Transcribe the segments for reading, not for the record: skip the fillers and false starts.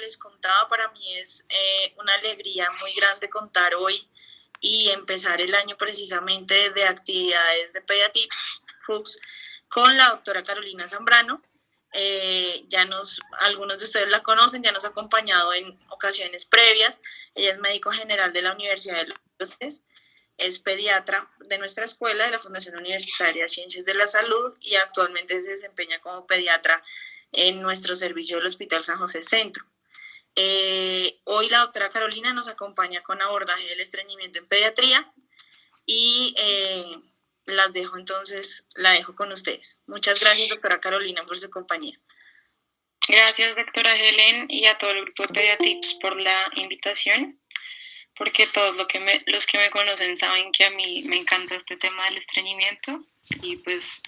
les contaba, para mí es una alegría muy grande contar hoy y empezar el año precisamente de actividades de Pediatips FUCS con la doctora Carolina Zambrano. Algunos de ustedes la conocen, ya nos ha acompañado en ocasiones previas. Ella es médico general de la Universidad de los Andes, es pediatra de nuestra escuela, de la Fundación Universitaria de Ciencias de la Salud, y actualmente se desempeña como pediatra en nuestro servicio del Hospital San José Centro. Hoy la doctora Carolina nos acompaña con abordaje del estreñimiento en pediatría y la dejo con ustedes. Muchas gracias, doctora Carolina, por su compañía. Gracias, doctora Helen, y a todo el grupo de Pediatips por la invitación, porque todos los que me conocen saben que a mí me encanta este tema del estreñimiento y pues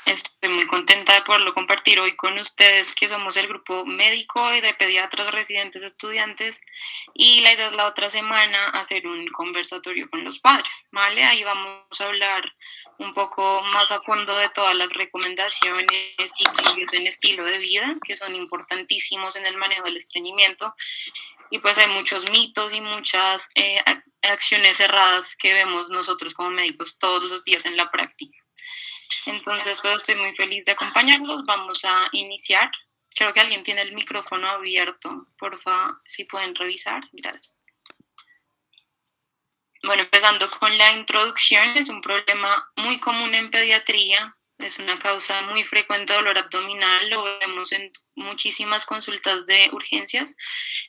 estoy muy contenta de poderlo compartir hoy con ustedes, que somos el grupo médico y de pediatras residentes estudiantes, y la idea es la otra semana hacer un conversatorio con los padres, ¿vale? Ahí vamos a hablar un poco más a fondo de todas las recomendaciones y cambios en estilo de vida que son importantísimos en el manejo del estreñimiento. Y pues hay muchos mitos y muchas acciones erradas que vemos nosotros como médicos todos los días en la práctica. Entonces, pues estoy muy feliz de acompañarlos. Vamos a iniciar. Creo que alguien tiene el micrófono abierto. Porfa, si pueden revisar. Gracias. Bueno, empezando con la introducción, es un problema muy común en pediatría. Es una causa muy frecuente de dolor abdominal. Lo vemos en muchísimas consultas de urgencias.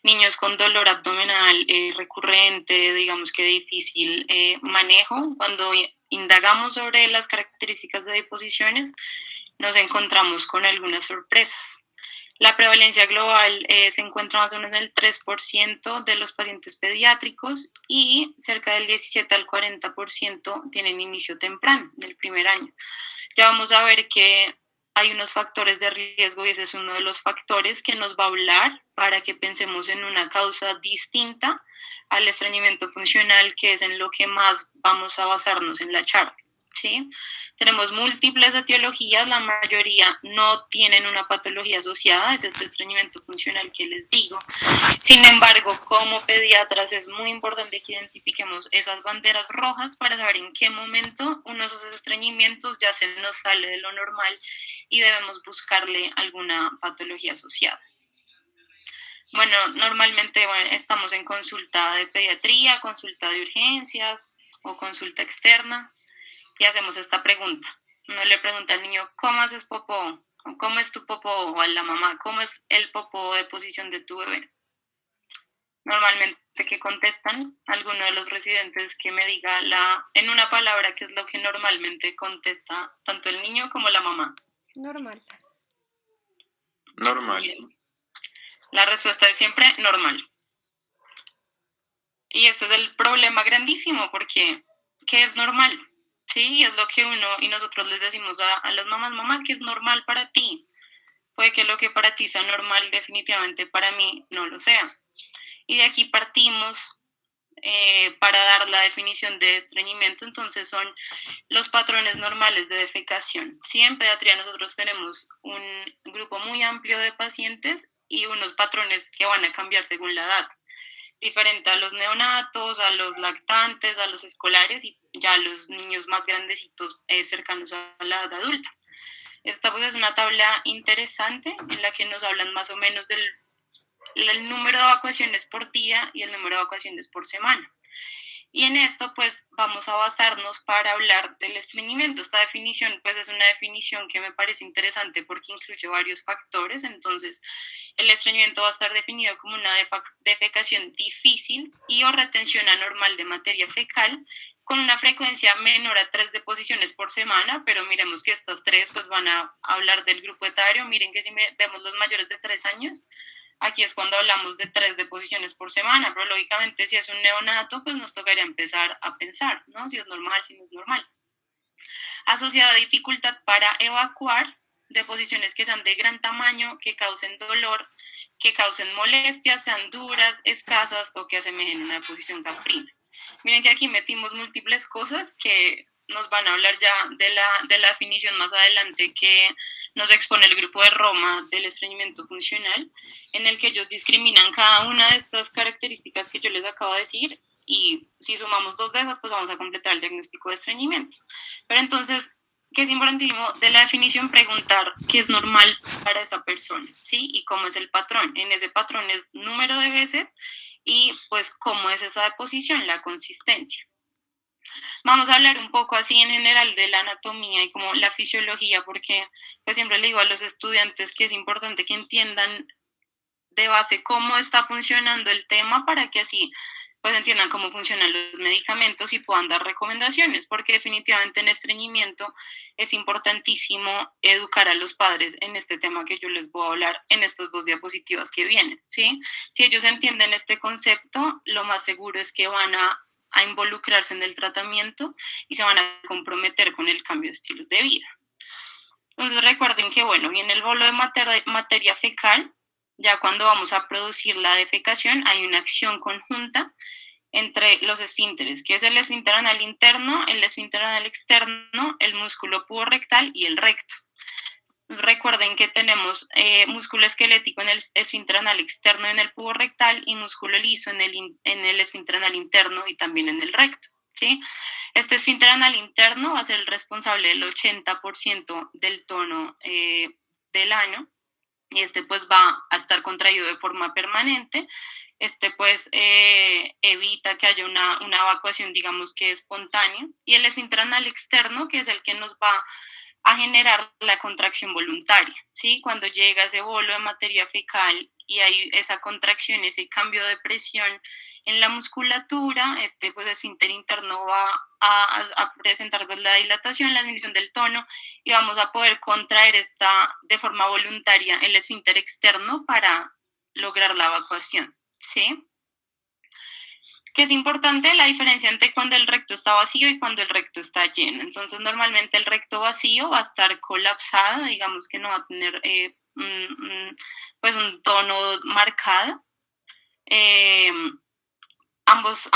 Niños con dolor abdominal recurrente, digamos que difícil manejo. Cuando indagamos sobre las características de deposiciones, nos encontramos con algunas sorpresas. La prevalencia global se encuentra más o menos en el 3% de los pacientes pediátricos y cerca del 17 al 40% tienen inicio temprano del primer año. Ya vamos a ver que hay unos factores de riesgo y ese es uno de los factores que nos va a hablar para que pensemos en una causa distinta al estreñimiento funcional, que es en lo que más vamos a basarnos en la charla. ¿Sí? Tenemos múltiples etiologías, la mayoría no tienen una patología asociada, es este estreñimiento funcional que les digo. Sin embargo, como pediatras es muy importante que identifiquemos esas banderas rojas para saber en qué momento uno de esos estreñimientos ya se nos sale de lo normal y debemos buscarle alguna patología asociada. Bueno, normalmente estamos en consulta de pediatría, consulta de urgencias o consulta externa. Y hacemos esta pregunta. Uno le pregunta al niño, ¿cómo haces popó? O ¿cómo es tu popó? O a la mamá, ¿cómo es el popó de posición de tu bebé? Normalmente, ¿qué contestan? Alguno de los residentes que me diga en una palabra qué es lo que normalmente contesta tanto el niño como la mamá. Normal. Normal. Bien. La respuesta es siempre normal. Y este es el problema grandísimo, porque ¿qué es normal? Sí, es lo que uno y nosotros les decimos a las mamás, mamá, ¿qué es normal para ti? Puede que lo que para ti sea normal, definitivamente para mí no lo sea. Y de aquí partimos para dar la definición de estreñimiento. Entonces son los patrones normales de defecación. Sí, en pediatría nosotros tenemos un grupo muy amplio de pacientes y unos patrones que van a cambiar según la edad. Diferente a los neonatos, a los lactantes, a los escolares y ya a los niños más grandecitos cercanos a la edad adulta. Esta pues es una tabla interesante en la que nos hablan más o menos del número de evacuaciones por día y el número de evacuaciones por semana. Y en esto pues vamos a basarnos para hablar del estreñimiento. Esta definición pues es una definición que me parece interesante porque incluye varios factores. Entonces el estreñimiento va a estar definido como una defecación difícil y o retención anormal de materia fecal con una frecuencia menor a 3 deposiciones por semana, pero miremos que estas 3 pues van a hablar del grupo etario. Miren que si vemos los mayores de 3 años, aquí es cuando hablamos de 3 deposiciones por semana, pero lógicamente si es un neonato, pues nos tocaría empezar a pensar, ¿no? Si es normal, si no es normal. Asociada a dificultad para evacuar, deposiciones que sean de gran tamaño, que causen dolor, que causen molestias, sean duras, escasas o que asemejen una deposición caprina. Miren que aquí metimos múltiples cosas que nos van a hablar ya de la definición más adelante que nos expone el grupo de Roma del estreñimiento funcional, en el que ellos discriminan cada una de estas características que yo les acabo de decir, y si sumamos 2 de esas, pues vamos a completar el diagnóstico de estreñimiento. Pero entonces, ¿qué es importantísimo de la definición? Preguntar qué es normal para esa persona, ¿sí? Y cómo es el patrón. En ese patrón es número de veces y pues cómo es esa deposición, la consistencia. Vamos a hablar un poco así en general de la anatomía y como la fisiología, porque pues siempre le digo a los estudiantes que es importante que entiendan de base cómo está funcionando el tema para que así pues entiendan cómo funcionan los medicamentos y puedan dar recomendaciones, porque definitivamente en estreñimiento es importantísimo educar a los padres en este tema que yo les voy a hablar en estas 2 diapositivas que vienen, ¿sí? Si ellos entienden este concepto, lo más seguro es que van a involucrarse en el tratamiento y se van a comprometer con el cambio de estilos de vida. Entonces recuerden que, bueno, viene el bolo de materia fecal. Ya cuando vamos a producir la defecación hay una acción conjunta entre los esfínteres, que es el esfínter anal interno, el esfínter anal externo, el músculo puborectal y el recto. Recuerden que tenemos músculo esquelético en el esfínter anal externo y en el puborectal y músculo liso en el esfínter anal interno y también en el recto, ¿sí? Este esfínter anal interno va a ser el responsable del 80% del tono del ano, y este pues va a estar contraído de forma permanente. Este pues evita que haya una evacuación, digamos que espontánea, y el esfínter anal externo, que es el que nos va a generar la contracción voluntaria, ¿sí? Cuando llega ese bolo de materia fecal y hay esa contracción, ese cambio de presión en la musculatura, este pues esfínter interno va a presentar pues, la dilatación, la disminución del tono, y vamos a poder contraer de forma voluntaria el esfínter externo para lograr la evacuación, ¿sí? Que es importante la diferencia entre cuando el recto está vacío y cuando el recto está lleno. Entonces, normalmente el recto vacío va a estar colapsado, digamos que no va a tener pues un tono marcado. Ambos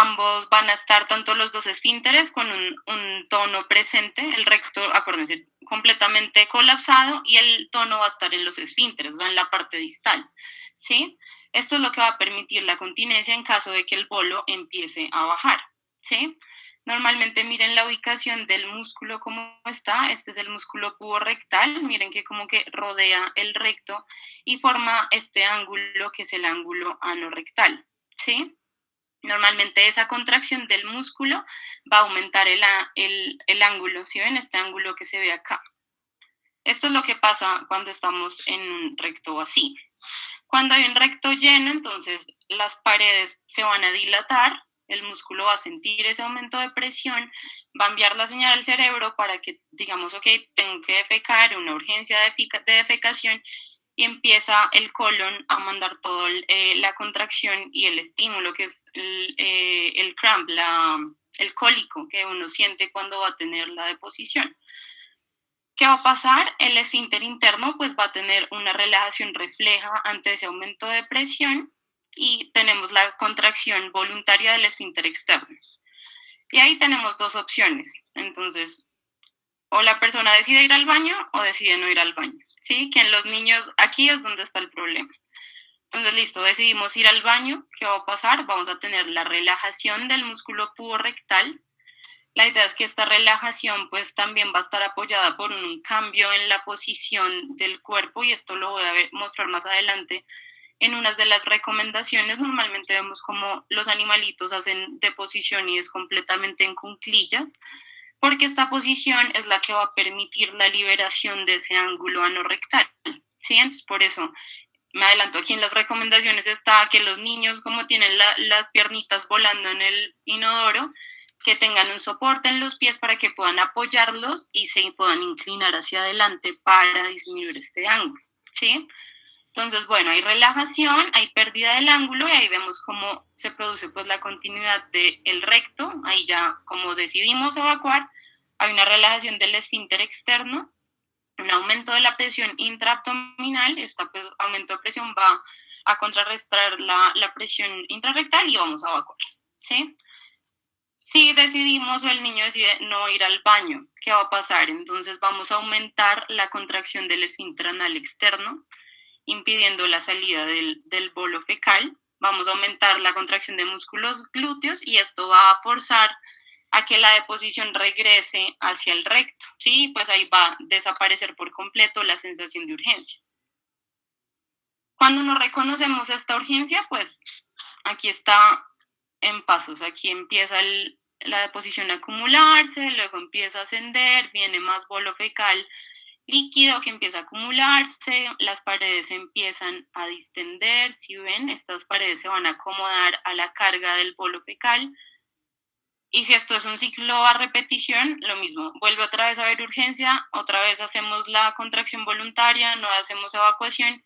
van a estar, tanto los 2 esfínteres, con un tono presente. El recto, acuérdense, completamente colapsado, y el tono va a estar en los esfínteres, o sea, en la parte distal, ¿sí? Esto es lo que va a permitir la continencia en caso de que el bolo empiece a bajar, ¿sí? Normalmente miren la ubicación del músculo cómo está. Este es el músculo puborectal, miren que como que rodea el recto y forma este ángulo que es el ángulo anorrectal, ¿sí? Normalmente esa contracción del músculo va a aumentar el ángulo, ¿sí ven? Este ángulo que se ve acá. Esto es lo que pasa cuando estamos en un recto vacío. Cuando hay un recto lleno, entonces las paredes se van a dilatar, el músculo va a sentir ese aumento de presión, va a enviar la señal al cerebro para que digamos, ok, tengo que defecar, una urgencia de defecación, y empieza el colon a mandar toda la contracción y el estímulo, que es el cramp, el cólico que uno siente cuando va a tener la deposición. ¿Qué va a pasar? El esfínter interno pues va a tener una relajación refleja ante ese aumento de presión, y tenemos la contracción voluntaria del esfínter externo. Y ahí tenemos 2 opciones. Entonces, o la persona decide ir al baño o decide no ir al baño, ¿sí? Que en los niños aquí es donde está el problema. Entonces, listo, decidimos ir al baño. ¿Qué va a pasar? Vamos a tener la relajación del músculo puborectal. La idea es que esta relajación pues también va a estar apoyada por un cambio en la posición del cuerpo, y esto lo voy a mostrar más adelante en unas de las recomendaciones. Normalmente vemos como los animalitos hacen deposición y es completamente en cuclillas, porque esta posición es la que va a permitir la liberación de ese ángulo anorrectal, ¿sí? Entonces, por eso me adelanto, aquí en las recomendaciones está que los niños, como tienen las piernitas volando en el inodoro, que tengan un soporte en los pies para que puedan apoyarlos y se puedan inclinar hacia adelante para disminuir este ángulo, ¿sí? Entonces, bueno, hay relajación, hay pérdida del ángulo, y ahí vemos cómo se produce pues la continuidad del recto. Ahí ya, como decidimos evacuar, hay una relajación del esfínter externo, un aumento de la presión intraabdominal. Pues, aumento de presión va a contrarrestar la presión intrarrectal y vamos a evacuar, ¿sí? Si decidimos o el niño decide no ir al baño, ¿qué va a pasar? Entonces vamos a aumentar la contracción del esfínter anal externo, impidiendo la salida del bolo fecal. Vamos a aumentar la contracción de músculos glúteos y esto va a forzar a que la deposición regrese hacia el recto, ¿sí? Pues ahí va a desaparecer por completo la sensación de urgencia. Cuando no reconocemos esta urgencia, pues aquí está en pasos. Aquí empieza la deposición a acumularse, luego empieza a ascender, viene más bolo fecal líquido que empieza a acumularse, las paredes empiezan a distender, si ven, estas paredes se van a acomodar a la carga del bolo fecal. Y si esto es un ciclo a repetición, lo mismo, vuelve otra vez a haber urgencia, otra vez hacemos la contracción voluntaria, no hacemos evacuación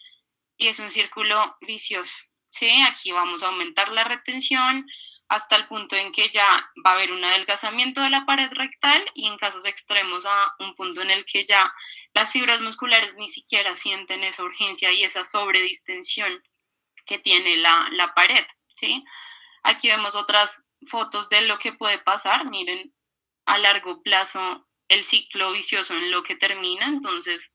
y es un círculo vicioso. ¿Sí? Aquí vamos a aumentar la retención hasta el punto en que ya va a haber un adelgazamiento de la pared rectal y en casos extremos a un punto en el que ya las fibras musculares ni siquiera sienten esa urgencia y esa sobredistensión que tiene la pared. ¿Sí? Aquí vemos otras fotos de lo que puede pasar. Miren, a largo plazo el ciclo vicioso en lo que termina. Entonces,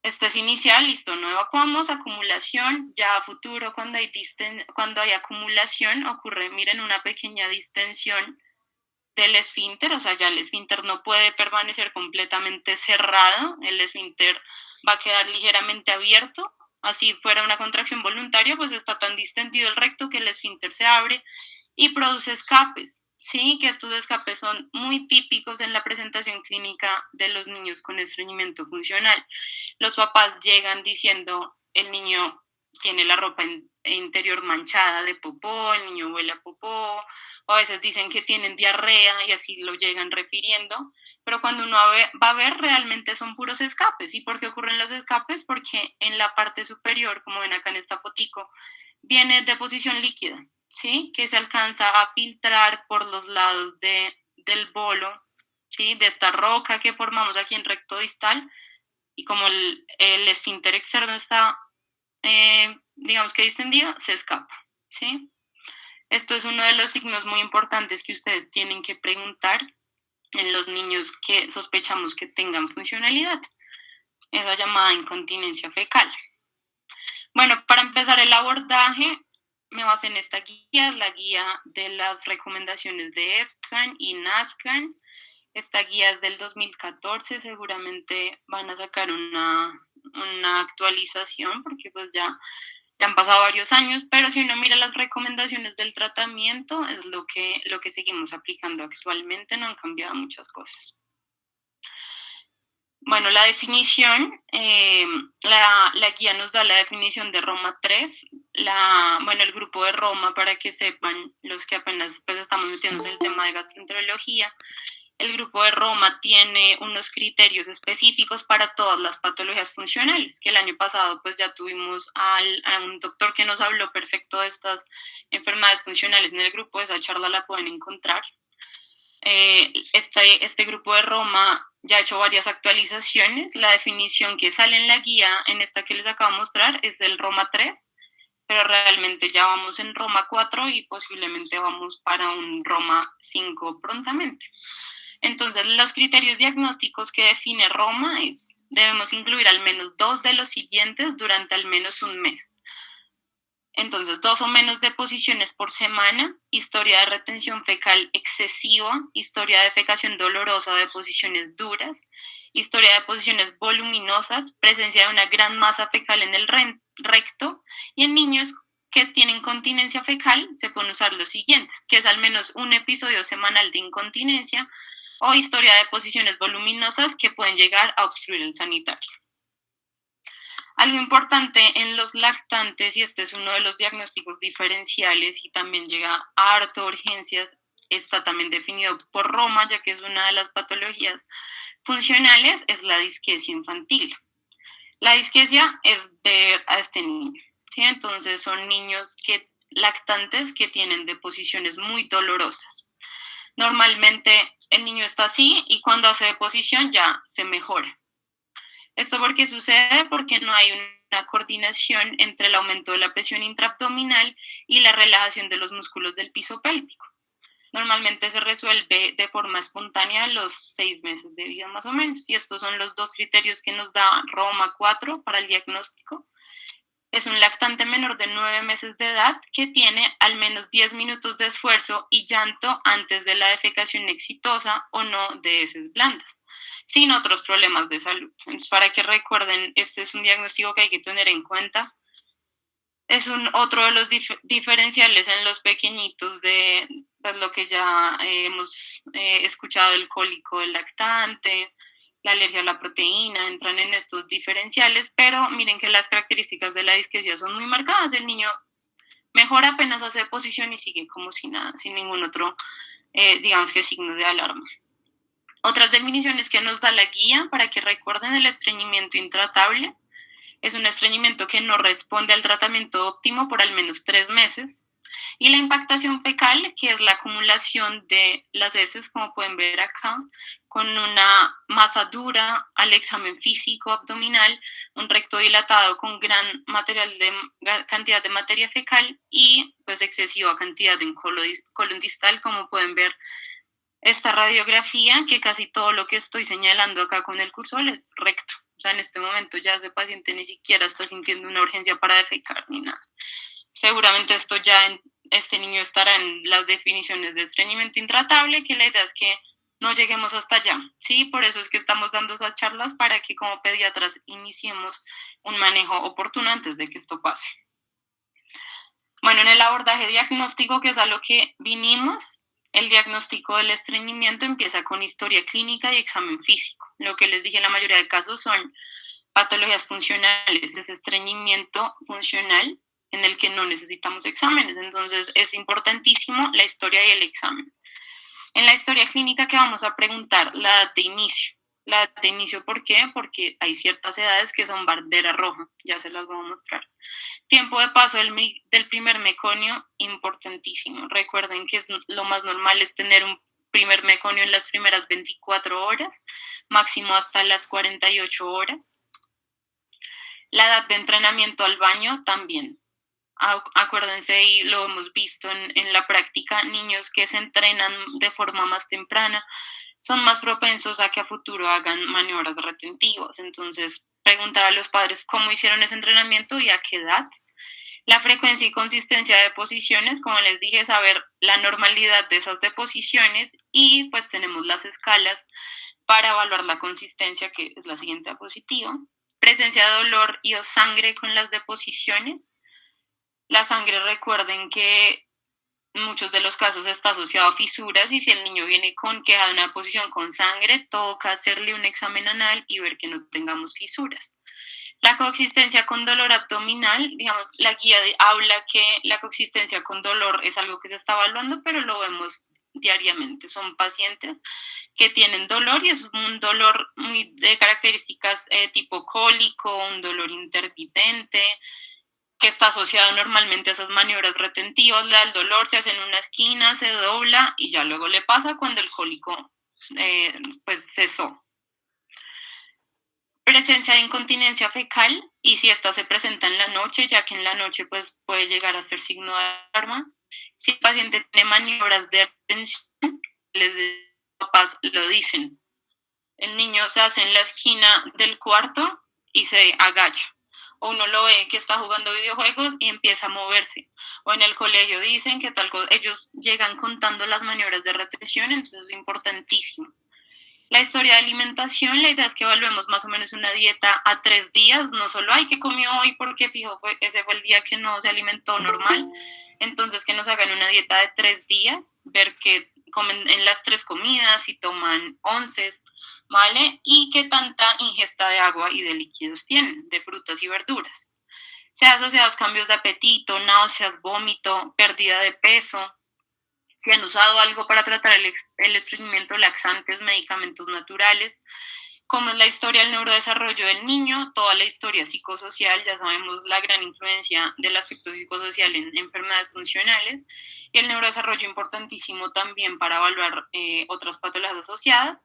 este es inicial, listo, no evacuamos, acumulación, ya a futuro cuando hay acumulación ocurre, miren, una pequeña distensión del esfínter, o sea, ya el esfínter no puede permanecer completamente cerrado, el esfínter va a quedar ligeramente abierto, así fuera una contracción voluntaria, pues está tan distendido el recto que el esfínter se abre y produce escapes. Sí, que estos escapes son muy típicos en la presentación clínica de los niños con estreñimiento funcional. Los papás llegan diciendo, el niño tiene la ropa interior manchada de popó, el niño huele a popó, o a veces dicen que tienen diarrea y así lo llegan refiriendo, pero cuando uno va a ver realmente son puros escapes. ¿Y por qué ocurren los escapes? Porque en la parte superior, como ven acá en esta fotico, viene deposición líquida, ¿sí? Que se alcanza a filtrar por los lados del bolo, ¿sí? De esta roca que formamos aquí en recto distal, y como el esfínter externo está, digamos que distendido, se escapa, ¿sí? Esto es uno de los signos muy importantes que ustedes tienen que preguntar en los niños que sospechamos que tengan funcionalidad, esa llamada incontinencia fecal. Bueno, para empezar el abordaje, me basé en esta guía, la guía de las recomendaciones de ESPCAN y NASPCAN. Esta guía es del 2014, seguramente van a sacar una actualización porque pues ya han pasado varios años, pero si uno mira las recomendaciones del tratamiento, es lo que seguimos aplicando actualmente, no han cambiado muchas cosas. Bueno, la definición, la guía nos da la definición de Roma 3, el grupo de Roma, para que sepan los que apenas pues, estamos metiéndose en el tema de gastroenterología, el grupo de Roma tiene unos criterios específicos para todas las patologías funcionales, que el año pasado pues ya tuvimos a un doctor que nos habló perfecto de estas enfermedades funcionales en el grupo, esa charla la pueden encontrar. Este grupo de Roma ya ha hecho varias actualizaciones. La definición que sale en la guía, en esta que les acabo de mostrar, es del Roma 3, pero realmente ya vamos en Roma 4 y posiblemente vamos para un Roma 5 prontamente. Entonces, los criterios diagnósticos que define Roma es, debemos incluir al menos 2 de los siguientes durante al menos un mes. Entonces, 2 o menos deposiciones por semana, historia de retención fecal excesiva, historia de defecación dolorosa o deposiciones duras, historia de deposiciones voluminosas, presencia de una gran masa fecal en el recto, y en niños que tienen incontinencia fecal se pueden usar los siguientes, que es al menos un episodio semanal de incontinencia o historia de deposiciones voluminosas que pueden llegar a obstruir el sanitario. Algo importante en los lactantes, y este es uno de los diagnósticos diferenciales y también llega a harto urgencias, está también definido por Roma, ya que es una de las patologías funcionales, es la disquesia infantil. La disquesia es ver a este niño, ¿sí? Entonces son niños lactantes que tienen deposiciones muy dolorosas. Normalmente el niño está así y cuando hace deposición ya se mejora. ¿Esto por qué sucede? Porque no hay una coordinación entre el aumento de la presión intraabdominal y la relajación de los músculos del piso pélvico. Normalmente se resuelve de forma espontánea a los 6 meses de vida más o menos. Y estos son los dos criterios que nos da Roma 4 para el diagnóstico. Es un lactante menor de 9 meses de edad que tiene al menos 10 minutos de esfuerzo y llanto antes de la defecación exitosa o no de heces blandas, sin otros problemas de salud. Entonces, para que recuerden, este es un diagnóstico que hay que tener en cuenta. Es otro de los diferenciales en los pequeñitos de pues, lo que ya hemos escuchado, el cólico del lactante, la alergia a la proteína, entran en estos diferenciales, pero miren que las características de la disquesia son muy marcadas. El niño mejora, apenas hace posición y sigue como si nada, sin ningún otro, digamos que signo de alarma. Otras definiciones que nos da la guía para que recuerden: el estreñimiento intratable es un estreñimiento que no responde al tratamiento óptimo por al menos 3 meses. Y la impactación fecal, que es la acumulación de las heces, como pueden ver acá, con una masa dura al examen físico abdominal, un recto dilatado con gran cantidad de materia fecal y pues excesiva cantidad en colon distal, como pueden ver esta radiografía, que casi todo lo que estoy señalando acá con el cursor es recto. O sea, en este momento ya ese paciente ni siquiera está sintiendo una urgencia para defecar ni nada. Seguramente esto ya, este niño estará en las definiciones de estreñimiento intratable, que la idea es que no lleguemos hasta allá, ¿sí? Por eso es que estamos dando esas charlas, para que como pediatras iniciemos un manejo oportuno antes de que esto pase. Bueno, en el abordaje diagnóstico, que es a lo que vinimos, el diagnóstico del estreñimiento empieza con historia clínica y examen físico. Lo que les dije, en la mayoría de casos son patologías funcionales, es estreñimiento funcional en el que no necesitamos exámenes. Entonces es importantísimo la historia y el examen. En la historia clínica, que vamos a preguntar, la edad de inicio. La edad de inicio, ¿por qué? Porque hay ciertas edades que son bandera roja, ya se las voy a mostrar. Tiempo de paso del primer meconio, importantísimo. Recuerden que lo más normal es tener un primer meconio en las primeras 24 horas, máximo hasta las 48 horas. La edad de entrenamiento al baño también. Acuérdense, y lo hemos visto en la práctica, niños que se entrenan de forma más temprana son más propensos a que a futuro hagan maniobras retentivas. Entonces, preguntar a los padres cómo hicieron ese entrenamiento y a qué edad. La frecuencia y consistencia de deposiciones, como les dije, saber la normalidad de esas deposiciones, y pues tenemos las escalas para evaluar la consistencia, que es la siguiente diapositiva. Presencia de dolor y o sangre con las deposiciones. La sangre, recuerden que en muchos de los casos está asociado a fisuras, y si el niño viene con queja de una deposición con sangre, toca hacerle un examen anal y ver que no tengamos fisuras. La coexistencia con dolor abdominal, digamos, la guía habla que la coexistencia con dolor es algo que se está evaluando, pero lo vemos diariamente. Son pacientes que tienen dolor, y es un dolor muy de características tipo cólico, un dolor intermitente, que está asociado normalmente a esas maniobras retentivas. El dolor se hace en una esquina, se dobla y ya luego le pasa cuando el cólico pues cesó. Presencia de incontinencia fecal, y si esta se presenta en la noche, ya que en la noche pues puede llegar a ser signo de alarma. Si el paciente tiene maniobras de retención, los papás lo dicen. El niño se hace en la esquina del cuarto y se agacha. O uno lo ve que está jugando videojuegos y empieza a moverse. O en el colegio dicen que tal cosa. Ellos llegan contando las maniobras de retención, entonces es importantísimo. La historia de alimentación, la idea es que evaluemos más o menos una dieta a 3 días, no solo hay que comió hoy porque fijo, ese fue el día que no se alimentó normal. Entonces que nos hagan una dieta de 3 días, ver que comen en las 3 comidas y toman onces, ¿vale? Y qué tanta ingesta de agua y de líquidos tienen, de frutas y verduras. Se ha asociado a cambios de apetito, náuseas, vómito, pérdida de peso. Si han usado algo para tratar el estreñimiento, laxantes, medicamentos naturales. Cómo es la historia del neurodesarrollo del niño, toda la historia psicosocial, ya sabemos la gran influencia del aspecto psicosocial en enfermedades funcionales, y el neurodesarrollo importantísimo también para evaluar otras patologías asociadas,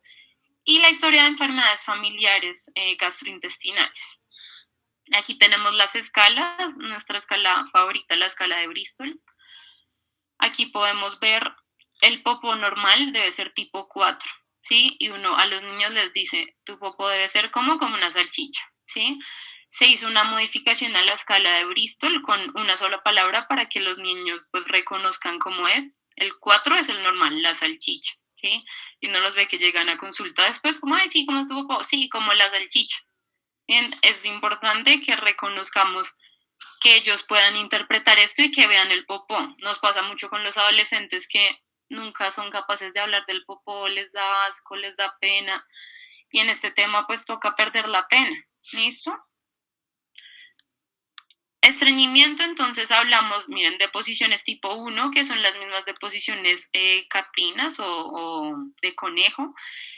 y la historia de enfermedades familiares gastrointestinales. Aquí tenemos las escalas, nuestra escala favorita, la escala de Bristol. Aquí podemos ver el popó normal debe ser tipo 4, ¿sí? Y uno a los niños les dice, tu popó debe ser como una salchicha, ¿sí? Se hizo una modificación a la escala de Bristol con una sola palabra para que los niños pues reconozcan cómo es. El 4 es el normal, la salchicha, ¿sí? Y uno los ve que llegan a consulta después como, ay, sí, ¿cómo es tu popó? Sí, como la salchicha. Bien, es importante que reconozcamos que ellos puedan interpretar esto y que vean el popó. Nos pasa mucho con los adolescentes que nunca son capaces de hablar del popó, les da asco, les da pena. Y en este tema pues toca perder la pena. ¿Listo? Estreñimiento, entonces hablamos, miren, de posiciones tipo 1, que son las mismas de posiciones caprinas o de conejo,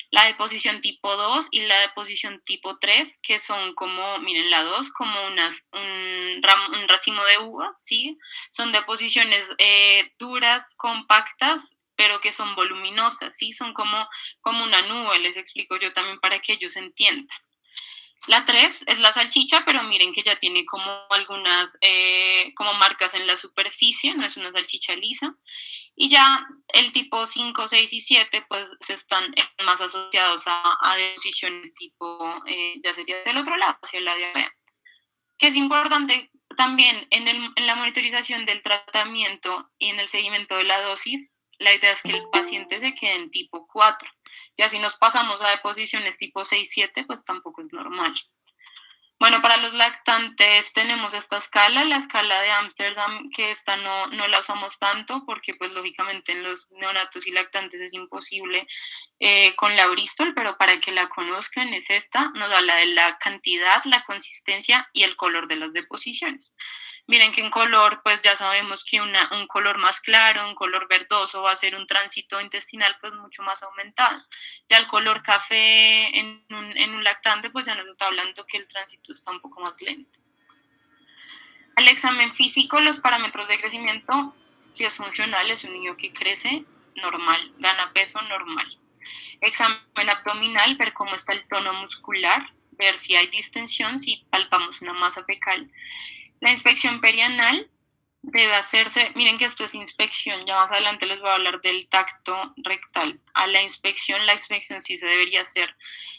la de posición tipo 2 y la de posición tipo 3, que son como, miren, la 2, como un racimo de uvas, ¿sí? Son de posiciones duras, compactas, pero que son voluminosas, ¿sí? Son como una nube, les explico yo también para que ellos entiendan. La 3 es la salchicha, pero miren que ya tiene como algunas como marcas en la superficie, no es una salchicha lisa. Y ya el tipo 5, 6 y 7 pues se están más asociados a deposiciones tipo, ya sería del otro lado, hacia la diarrea. Que es importante también en la monitorización del tratamiento y en el seguimiento de la dosis, la idea es que el paciente se quede en tipo 4. Ya si nos pasamos a deposiciones tipo 6, 7, pues tampoco es normal. Bueno, para los lactantes tenemos esta escala, la escala de Ámsterdam, que esta no la usamos tanto porque pues lógicamente en los neonatos y lactantes es imposible con la Bristol, pero para que la conozcan es esta, nos habla de la cantidad, la consistencia y el color de las deposiciones. Miren que en color, pues ya sabemos que un color más claro, un color verdoso va a ser un tránsito intestinal pues mucho más aumentado. Ya el color café en un lactante, pues ya nos está hablando que el tránsito está un poco más lento. Al examen físico, los parámetros de crecimiento, si es funcional, es un niño que crece normal, gana peso normal. Examen abdominal, ver cómo está el tono muscular, ver si hay distensión, si palpamos una masa fecal. La inspección perianal debe hacerse, miren que esto es inspección, ya más adelante les voy a hablar del tacto rectal. La inspección sí se debería hacer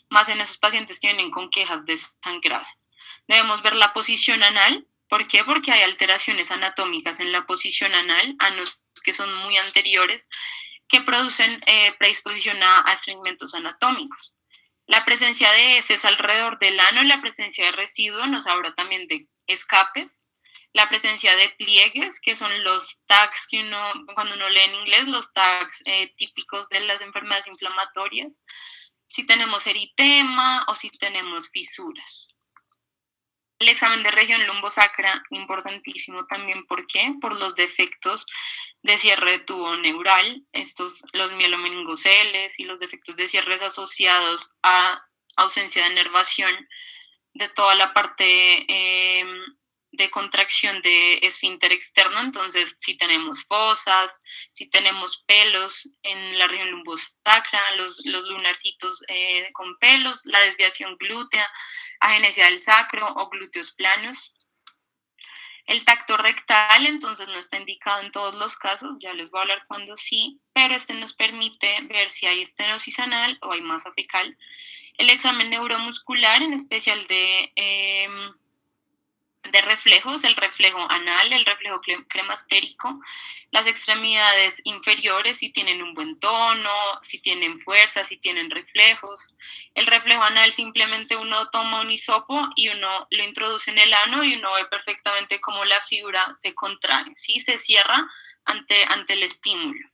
más en esos pacientes que vienen con quejas de sangrado. Debemos ver la posición anal. ¿Por qué? Porque hay alteraciones anatómicas en la posición anal, anos que son muy anteriores, que producen predisposición a estreñimientos anatómicos. La presencia de heces alrededor del ano y la presencia de residuos nos habla también de escapes, la presencia de pliegues, que son los tags que cuando uno lee en inglés, los tags típicos de las enfermedades inflamatorias, si tenemos eritema o si tenemos fisuras. El examen de región lumbosacra, importantísimo también, ¿por qué? Por los defectos de cierre de tubo neural, los mielomeningoceles y los defectos de cierres asociados a ausencia de nervación de toda la parte de contracción de esfínter externo. Entonces, si tenemos fosas, si tenemos pelos en la región lumbosacra, los lunarcitos con pelos, la desviación glútea, agenesia del sacro o glúteos planos. El tacto rectal, entonces, no está indicado en todos los casos, ya les voy a hablar cuando sí, pero este nos permite ver si hay estenosis anal o hay masa fecal. El examen neuromuscular, en especial de reflejos, el reflejo anal, el reflejo cremastérico, las extremidades inferiores, si tienen un buen tono, si tienen fuerza, si tienen reflejos. El reflejo anal simplemente uno toma un hisopo y uno lo introduce en el ano y uno ve perfectamente cómo la figura se contrae, ¿sí? Se cierra ante el estímulo.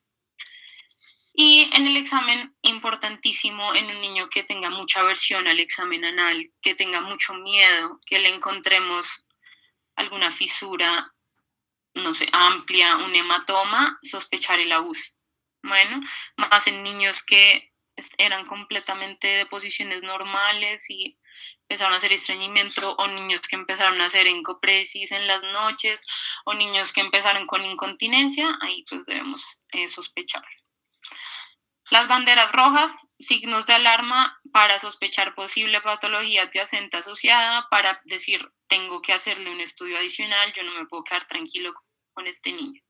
Y en el examen, importantísimo, en un niño que tenga mucha aversión al examen anal, que tenga mucho miedo, que le encontremos alguna fisura, no sé, amplia, un hematoma, sospechar el abuso. Bueno, más en niños que eran completamente de posiciones normales y empezaron a hacer estreñimiento, o niños que empezaron a hacer encopresis en las noches, o niños que empezaron con incontinencia, ahí pues debemos sospechar. Las banderas rojas, signos de alarma para sospechar posible patología adyacente asociada, para decir, tengo que hacerle un estudio adicional, yo no me puedo quedar tranquilo con este niño.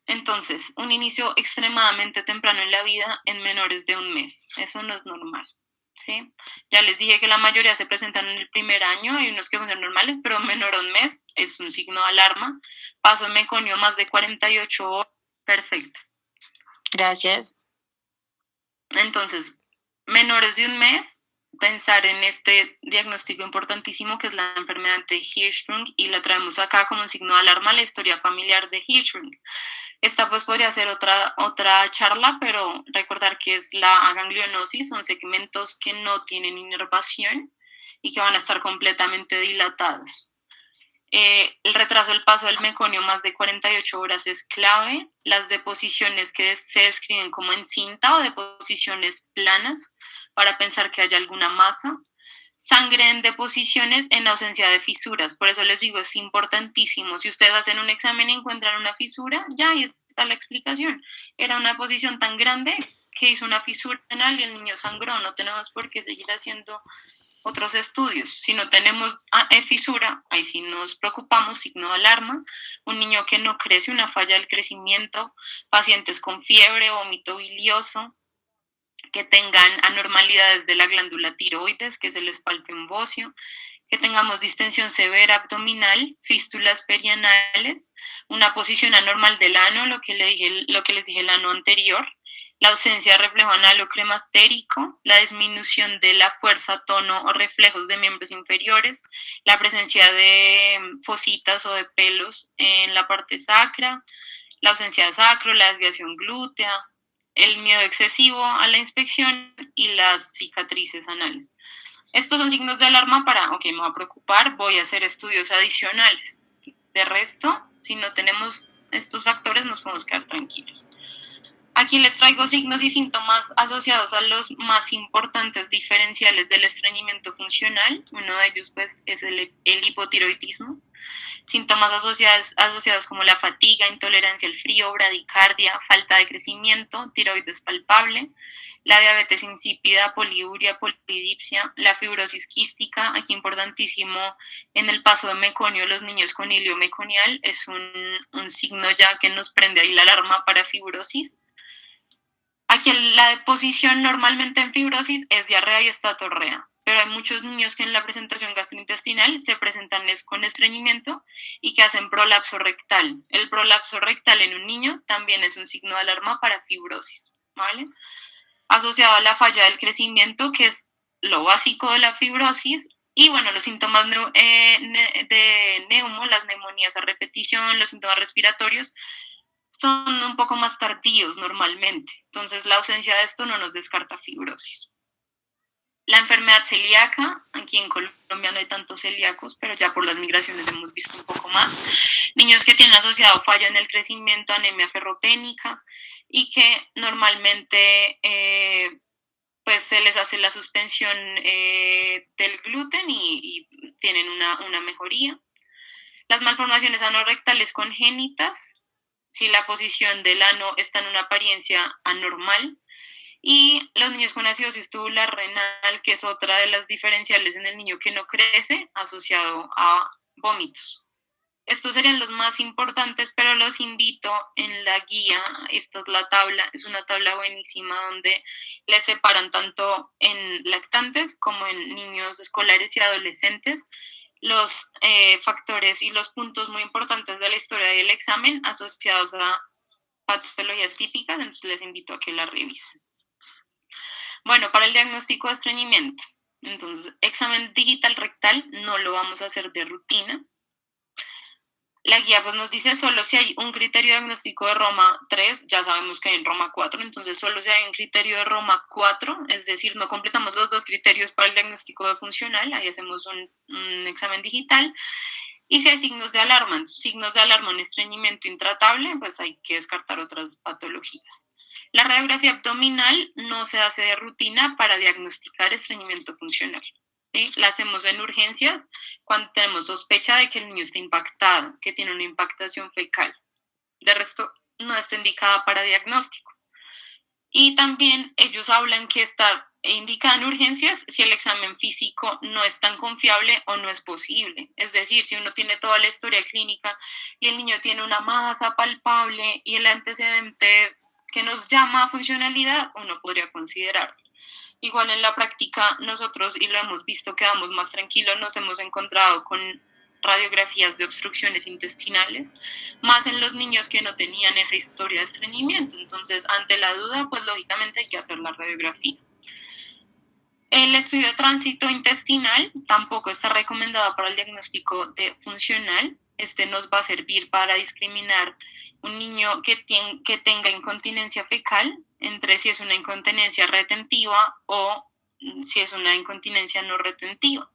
Entonces, un inicio extremadamente temprano en la vida en menores de un mes. Eso no es normal. ¿Sí? Ya les dije que la mayoría se presentan en el primer año, hay unos que son normales, pero menor a un mes es un signo de alarma. Paso en meconio más de 48 horas. Perfecto. Gracias. Entonces, menores de un mes, pensar en este diagnóstico importantísimo que es la enfermedad de Hirschsprung, y la traemos acá como un signo de alarma, la historia familiar de Hirschsprung. Esta pues podría ser otra charla, pero recordar que es la ganglionosis, son segmentos que no tienen inervación y que van a estar completamente dilatados. El retraso del paso del meconio más de 48 horas es clave. Las deposiciones que se describen como en cinta o deposiciones planas para pensar que haya alguna masa. Sangre en deposiciones en ausencia de fisuras. Por eso les digo, es importantísimo. Si ustedes hacen un examen y encuentran una fisura, ya ahí está la explicación. Era una deposición tan grande que hizo una fisura renal y el niño sangró. No tenemos por qué seguir haciendo otros estudios. Si no tenemos fisura, ahí sí nos preocupamos, signo de alarma. Un niño que no crece, una falla del crecimiento, pacientes con fiebre, vómito bilioso, que tengan anormalidades de la glándula tiroides, que es el espalpeo bocio, que tengamos distensión severa abdominal, fístulas perianales, una posición anormal del ano, lo que les dije el ano anterior, la ausencia de reflejo analo-cremastérico, la disminución de la fuerza, tono o reflejos de miembros inferiores, la presencia de fositas o de pelos en la parte sacra, la ausencia de sacro, la desviación glútea, el miedo excesivo a la inspección y las cicatrices anales. Estos son signos de alarma para, ok, me voy a preocupar, voy a hacer estudios adicionales. De resto, si no tenemos estos factores, nos podemos quedar tranquilos. Aquí les traigo signos y síntomas asociados a los más importantes diferenciales del estreñimiento funcional. Uno de ellos pues, es el hipotiroidismo. Síntomas asociados como la fatiga, intolerancia al frío, bradicardia, falta de crecimiento, tiroides palpable, la diabetes insípida, poliuria, polidipsia, la fibrosis quística. Aquí importantísimo en el paso de meconio, los niños con hilio meconial es un signo ya que nos prende ahí la alarma para fibrosis. Aquí la deposición normalmente en fibrosis es diarrea y estatorrea, pero hay muchos niños que en la presentación gastrointestinal se presentan con estreñimiento y que hacen prolapso rectal. El prolapso rectal en un niño también es un signo de alarma para fibrosis, ¿vale? Asociado a la falla del crecimiento, que es lo básico de la fibrosis, y bueno, los síntomas de neumo, las neumonías a repetición, los síntomas respiratorios, son un poco más tardíos normalmente. Entonces, la ausencia de esto no nos descarta fibrosis. La enfermedad celíaca, aquí en Colombia no hay tantos celíacos, pero ya por las migraciones hemos visto un poco más. Niños que tienen asociado falla en el crecimiento, anemia ferropénica, y que normalmente pues se les hace la suspensión del gluten y tienen una mejoría. Las malformaciones anorrectales congénitas, si la posición del ano está en una apariencia anormal, y los niños con acidosis tubular renal, que es otra de las diferenciales en el niño que no crece, asociado a vómitos. Estos serían los más importantes, pero los invito en la guía. Esta es la tabla, es una tabla buenísima donde les separan tanto en lactantes como en niños escolares y adolescentes los factores y los puntos muy importantes de la historia del examen asociados a patologías típicas, entonces les invito a que la revisen. Bueno, para el diagnóstico de estreñimiento, entonces, examen digital rectal no lo vamos a hacer de rutina. La guía pues nos dice solo si hay un criterio diagnóstico de Roma 3, ya sabemos que hay en Roma 4, entonces solo si hay un criterio de Roma 4, es decir, no completamos los dos criterios para el diagnóstico de funcional, ahí hacemos un examen digital. Y si hay signos de alarma, en estreñimiento intratable, pues hay que descartar otras patologías. La radiografía abdominal no se hace de rutina para diagnosticar estreñimiento funcional. ¿Sí? La hacemos en urgencias cuando tenemos sospecha de que el niño está impactado, que tiene una impactación fecal. De resto, no está indicada para diagnóstico. Y también ellos hablan que estar indican urgencias si el examen físico no es tan confiable o no es posible. Es decir, si uno tiene toda la historia clínica y el niño tiene una masa palpable y el antecedente que nos llama a funcionalidad, uno podría considerarlo. Igual en la práctica nosotros, y lo hemos visto, quedamos más tranquilos, nos hemos encontrado con radiografías de obstrucciones intestinales, más en los niños que no tenían esa historia de estreñimiento. Entonces, ante la duda, pues lógicamente hay que hacer la radiografía. El estudio de tránsito intestinal tampoco está recomendado para el diagnóstico de funcional. Este nos va a servir para discriminar un niño que tenga incontinencia fecal entre si es una incontinencia retentiva o si es una incontinencia no retentiva.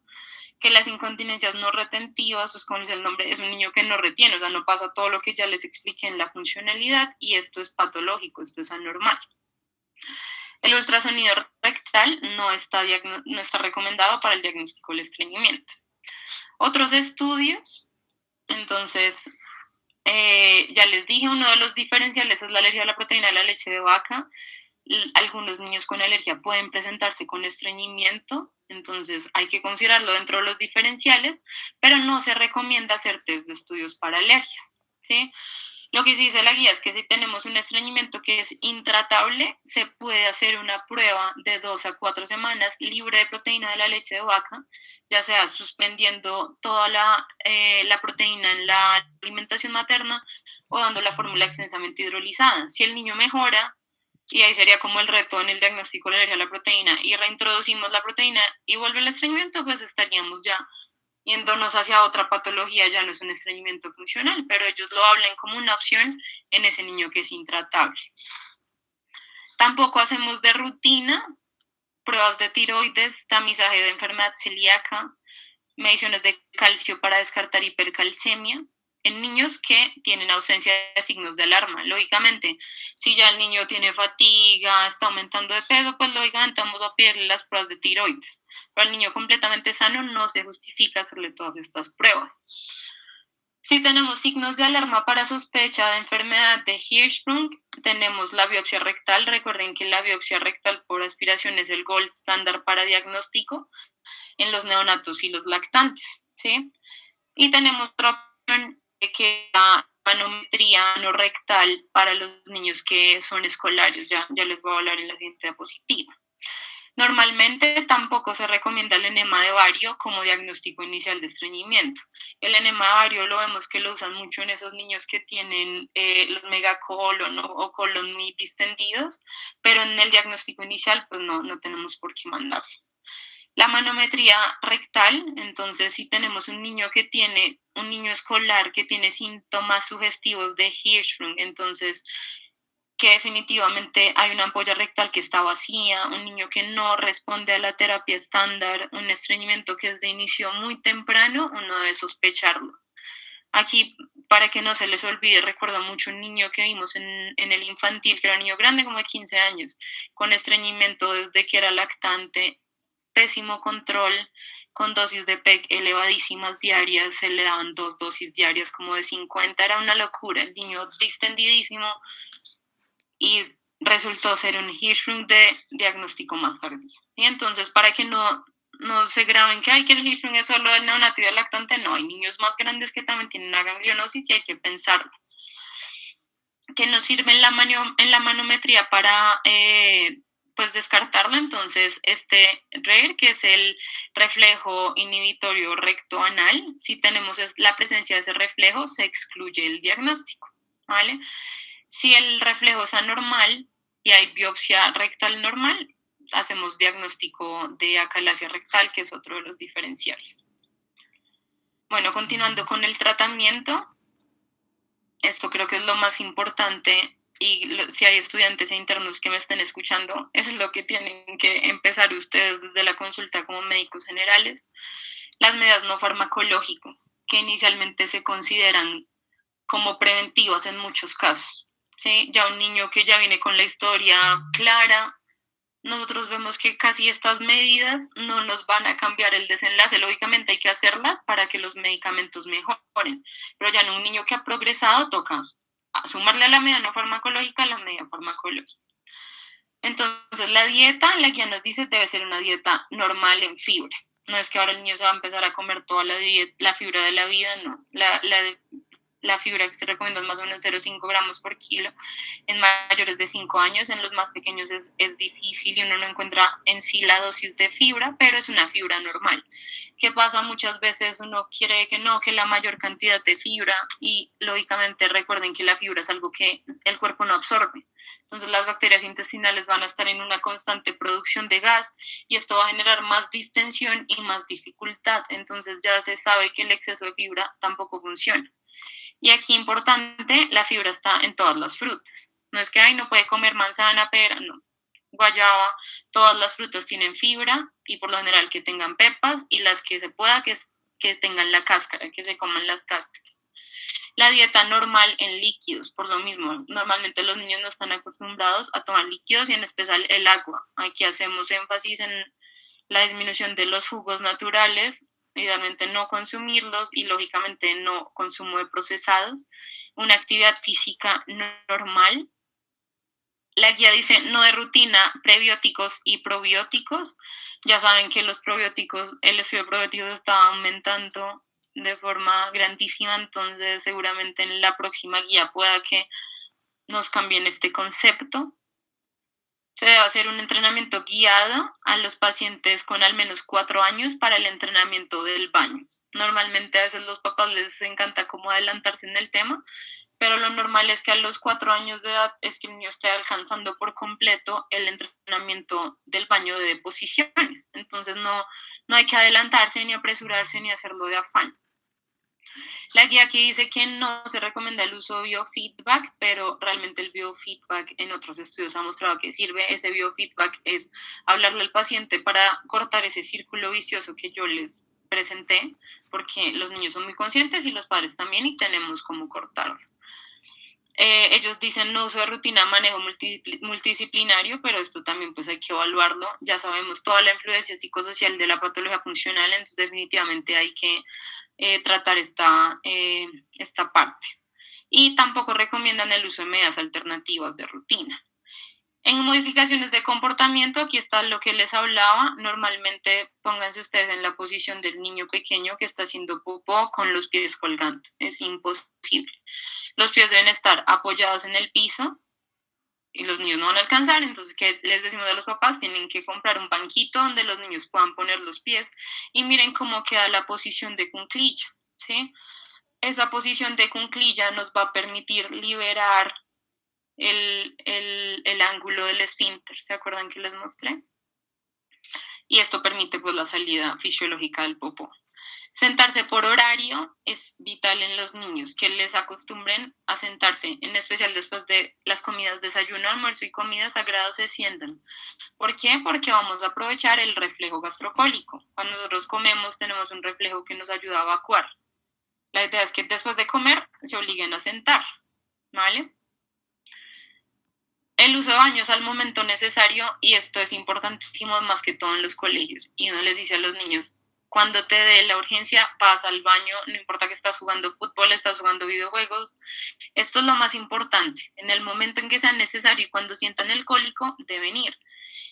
Que las incontinencias no retentivas, pues como dice el nombre, es un niño que no retiene, o sea, no pasa todo lo que ya les expliqué en la funcionalidad, y esto es patológico, esto es anormal. El ultrasonido rectal no está recomendado para el diagnóstico del estreñimiento. Otros estudios, entonces, ya les dije, uno de los diferenciales es la alergia a la proteína de la leche de vaca. Algunos niños con alergia pueden presentarse con estreñimiento, entonces hay que considerarlo dentro de los diferenciales, pero no se recomienda hacer test de estudios para alergias, ¿sí? Lo que sí dice la guía es que si tenemos un estreñimiento que es intratable, se puede hacer una prueba de 2 a 4 semanas libre de proteína de la leche de vaca, ya sea suspendiendo toda la proteína en la alimentación materna o dando la fórmula extensamente hidrolizada. Si el niño mejora, y ahí sería como el reto en el diagnóstico de la alergia a la proteína, y reintroducimos la proteína y vuelve el estreñimiento, pues estaríamos ya yéndonos hacia otra patología, ya no es un estreñimiento funcional, pero ellos lo hablan como una opción en ese niño que es intratable. Tampoco hacemos de rutina pruebas de tiroides, tamizaje de enfermedad celíaca, mediciones de calcio para descartar hipercalcemia en niños que tienen ausencia de signos de alarma. Lógicamente, si ya el niño tiene fatiga, está aumentando de peso, pues lógicamente vamos a pedirle las pruebas de tiroides. Pero al niño completamente sano no se justifica hacerle todas estas pruebas. Si tenemos signos de alarma para sospecha de enfermedad de Hirschsprung, tenemos la biopsia rectal. Recuerden que la biopsia rectal por aspiración es el gold estándar para diagnóstico en los neonatos y los lactantes, ¿sí? Y tenemos otra opción que es la manometría no rectal para los niños que son escolares. Ya les voy a hablar en la siguiente diapositiva. Normalmente tampoco se recomienda el enema de bario como diagnóstico inicial de estreñimiento. El enema de bario lo vemos que lo usan mucho en esos niños que tienen los megacolon o colon muy distendidos, pero en el diagnóstico inicial pues no tenemos por qué mandarlo. La manometría rectal, entonces si tenemos un niño escolar que tiene síntomas sugestivos de Hirschsprung, entonces que definitivamente hay una ampolla rectal que está vacía, un niño que no responde a la terapia estándar, un estreñimiento que es de inicio muy temprano, uno debe sospecharlo. Aquí, para que no se les olvide, recuerdo mucho un niño que vimos en el infantil, que era un niño grande, como de 15 años, con estreñimiento desde que era lactante, pésimo control, con dosis de PEC elevadísimas diarias, se le daban 2 dosis diarias como de 50, era una locura, el niño distendidísimo, y resultó ser un Hirschsprung de diagnóstico más tardío. ¿Sí? Entonces, para que no se graben que el Hirschsprung es solo del neonato y del lactante, no, hay niños más grandes que también tienen una ganglionosis y hay que pensarlo. Que nos sirve en la manometría para pues descartarlo, entonces este RER, que es el reflejo inhibitorio rectoanal, si tenemos la presencia de ese reflejo, se excluye el diagnóstico, ¿vale? Si el reflejo es anormal y hay biopsia rectal normal, hacemos diagnóstico de acalasia rectal, que es otro de los diferenciales. Bueno, continuando con el tratamiento, esto creo que es lo más importante, y si hay estudiantes e internos que me estén escuchando, eso es lo que tienen que empezar ustedes desde la consulta como médicos generales. Las medidas no farmacológicas, que inicialmente se consideran como preventivas en muchos casos. ¿Sí? Ya un niño que ya viene con la historia clara, nosotros vemos que casi estas medidas no nos van a cambiar el desenlace. Lógicamente hay que hacerlas para que los medicamentos mejoren, pero ya en un niño que ha progresado toca sumarle a la medida no farmacológica la medida farmacológica. Entonces, la guía nos dice debe ser una dieta normal en fibra. No es que ahora el niño se va a empezar a comer toda la fibra de la vida, no. La fibra que se recomienda es más o menos 0,5 gramos por kilo en mayores de 5 años. En los más pequeños es difícil y uno no encuentra en sí la dosis de fibra, pero es una fibra normal. ¿Qué pasa? Muchas veces uno quiere que no, que la mayor cantidad de fibra, y lógicamente recuerden que la fibra es algo que el cuerpo no absorbe. Entonces las bacterias intestinales van a estar en una constante producción de gas y esto va a generar más distensión y más dificultad. Entonces ya se sabe que el exceso de fibra tampoco funciona. Y aquí importante, la fibra está en todas las frutas. No es que no puede comer manzana, pera, no. Guayaba, todas las frutas tienen fibra y por lo general que tengan pepas, y las que se pueda que tengan la cáscara, que se coman las cáscaras. La dieta normal en líquidos, por lo mismo, normalmente los niños no están acostumbrados a tomar líquidos y en especial el agua. Aquí hacemos énfasis en la disminución de los jugos naturales, idealmente no consumirlos y lógicamente no consumo de procesados. Una actividad física normal. La guía dice no de rutina, prebióticos y probióticos. Ya saben que los probióticos, el estudio de probióticos está aumentando de forma grandísima, entonces seguramente en la próxima guía pueda que nos cambien este concepto. Se debe hacer un entrenamiento guiado a los pacientes con al menos 4 años para el entrenamiento del baño. Normalmente a veces los papás les encanta como adelantarse en el tema, pero lo normal es que a los 4 años de edad es que el niño esté alcanzando por completo el entrenamiento del baño de posiciones. Entonces no hay que adelantarse ni apresurarse ni hacerlo de afán. La guía aquí dice que no se recomienda el uso de biofeedback, pero realmente el biofeedback en otros estudios ha mostrado que sirve. Ese biofeedback es hablarle al paciente para cortar ese círculo vicioso que yo les presenté, porque los niños son muy conscientes y los padres también, y tenemos cómo cortarlo. Ellos dicen no uso de rutina, manejo multidisciplinario, pero esto también pues hay que evaluarlo. Ya sabemos toda la influencia psicosocial de la patología funcional, entonces definitivamente hay que tratar esta parte. Y tampoco recomiendan el uso de medidas alternativas de rutina. En modificaciones de comportamiento, aquí está lo que les hablaba. Normalmente pónganse ustedes en la posición del niño pequeño que está haciendo popó con los pies colgando. Es imposible. Los pies deben estar apoyados en el piso y los niños no van a alcanzar. Entonces, ¿qué les decimos a los papás? Tienen que comprar un banquito donde los niños puedan poner los pies, y miren cómo queda la posición de cuclilla, ¿sí? Esa posición de cuclilla nos va a permitir liberar el ángulo del esfínter. ¿Se acuerdan que les mostré? Y esto permite pues la salida fisiológica del popó. Sentarse por horario es vital en los niños, que les acostumbren a sentarse, en especial después de las comidas, desayuno, almuerzo y comida sagrado, se sientan. ¿Por qué? Porque vamos a aprovechar el reflejo gastrocólico. Cuando nosotros comemos tenemos un reflejo que nos ayuda a evacuar. La idea es que después de comer se obliguen a sentar, ¿vale? El uso de baños al momento necesario, y esto es importantísimo más que todo en los colegios, y uno les dice a los niños, cuando te dé la urgencia, vas al baño, no importa que estás jugando fútbol, estás jugando videojuegos, esto es lo más importante, en el momento en que sea necesario y cuando sientan el cólico, deben ir.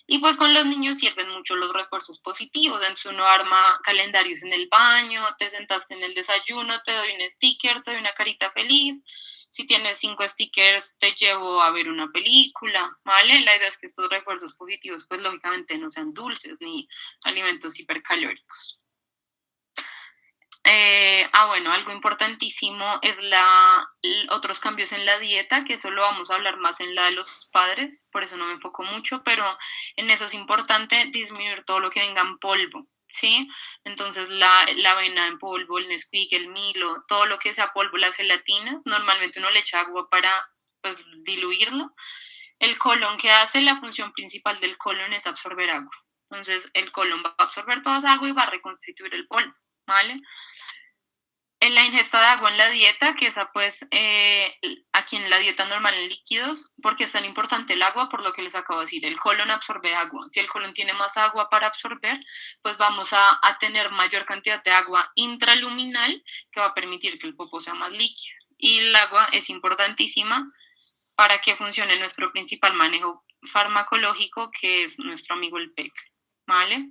Y pues con los niños sirven mucho los refuerzos positivos, entonces uno arma calendarios en el baño, te sentaste en el desayuno, te doy un sticker, te doy una carita feliz. Si tienes 5 stickers, te llevo a ver una película, ¿vale? La idea es que estos refuerzos positivos, pues lógicamente no sean dulces ni alimentos hipercalóricos. Bueno, algo importantísimo es otros cambios en la dieta, que eso lo vamos a hablar más en la de los padres, por eso no me enfoco mucho, pero en eso es importante disminuir todo lo que venga en polvo, ¿sí? Entonces la avena en polvo, el Nesquik, el Milo, todo lo que sea polvo, las gelatinas, normalmente uno le echa agua para pues diluirlo. El colon, ¿qué hace? La función principal del colon es absorber agua. Entonces el colon va a absorber toda esa agua y va a reconstituir el polvo, ¿vale? En la ingesta de agua en la dieta, que esa pues aquí en la dieta normal en líquidos, porque es tan importante el agua, por lo que les acabo de decir, el colon absorbe agua. Si el colon tiene más agua para absorber, pues vamos a tener mayor cantidad de agua intraluminal, que va a permitir que el popó sea más líquido. Y el agua es importantísima para que funcione nuestro principal manejo farmacológico que es nuestro amigo el PEC, ¿vale?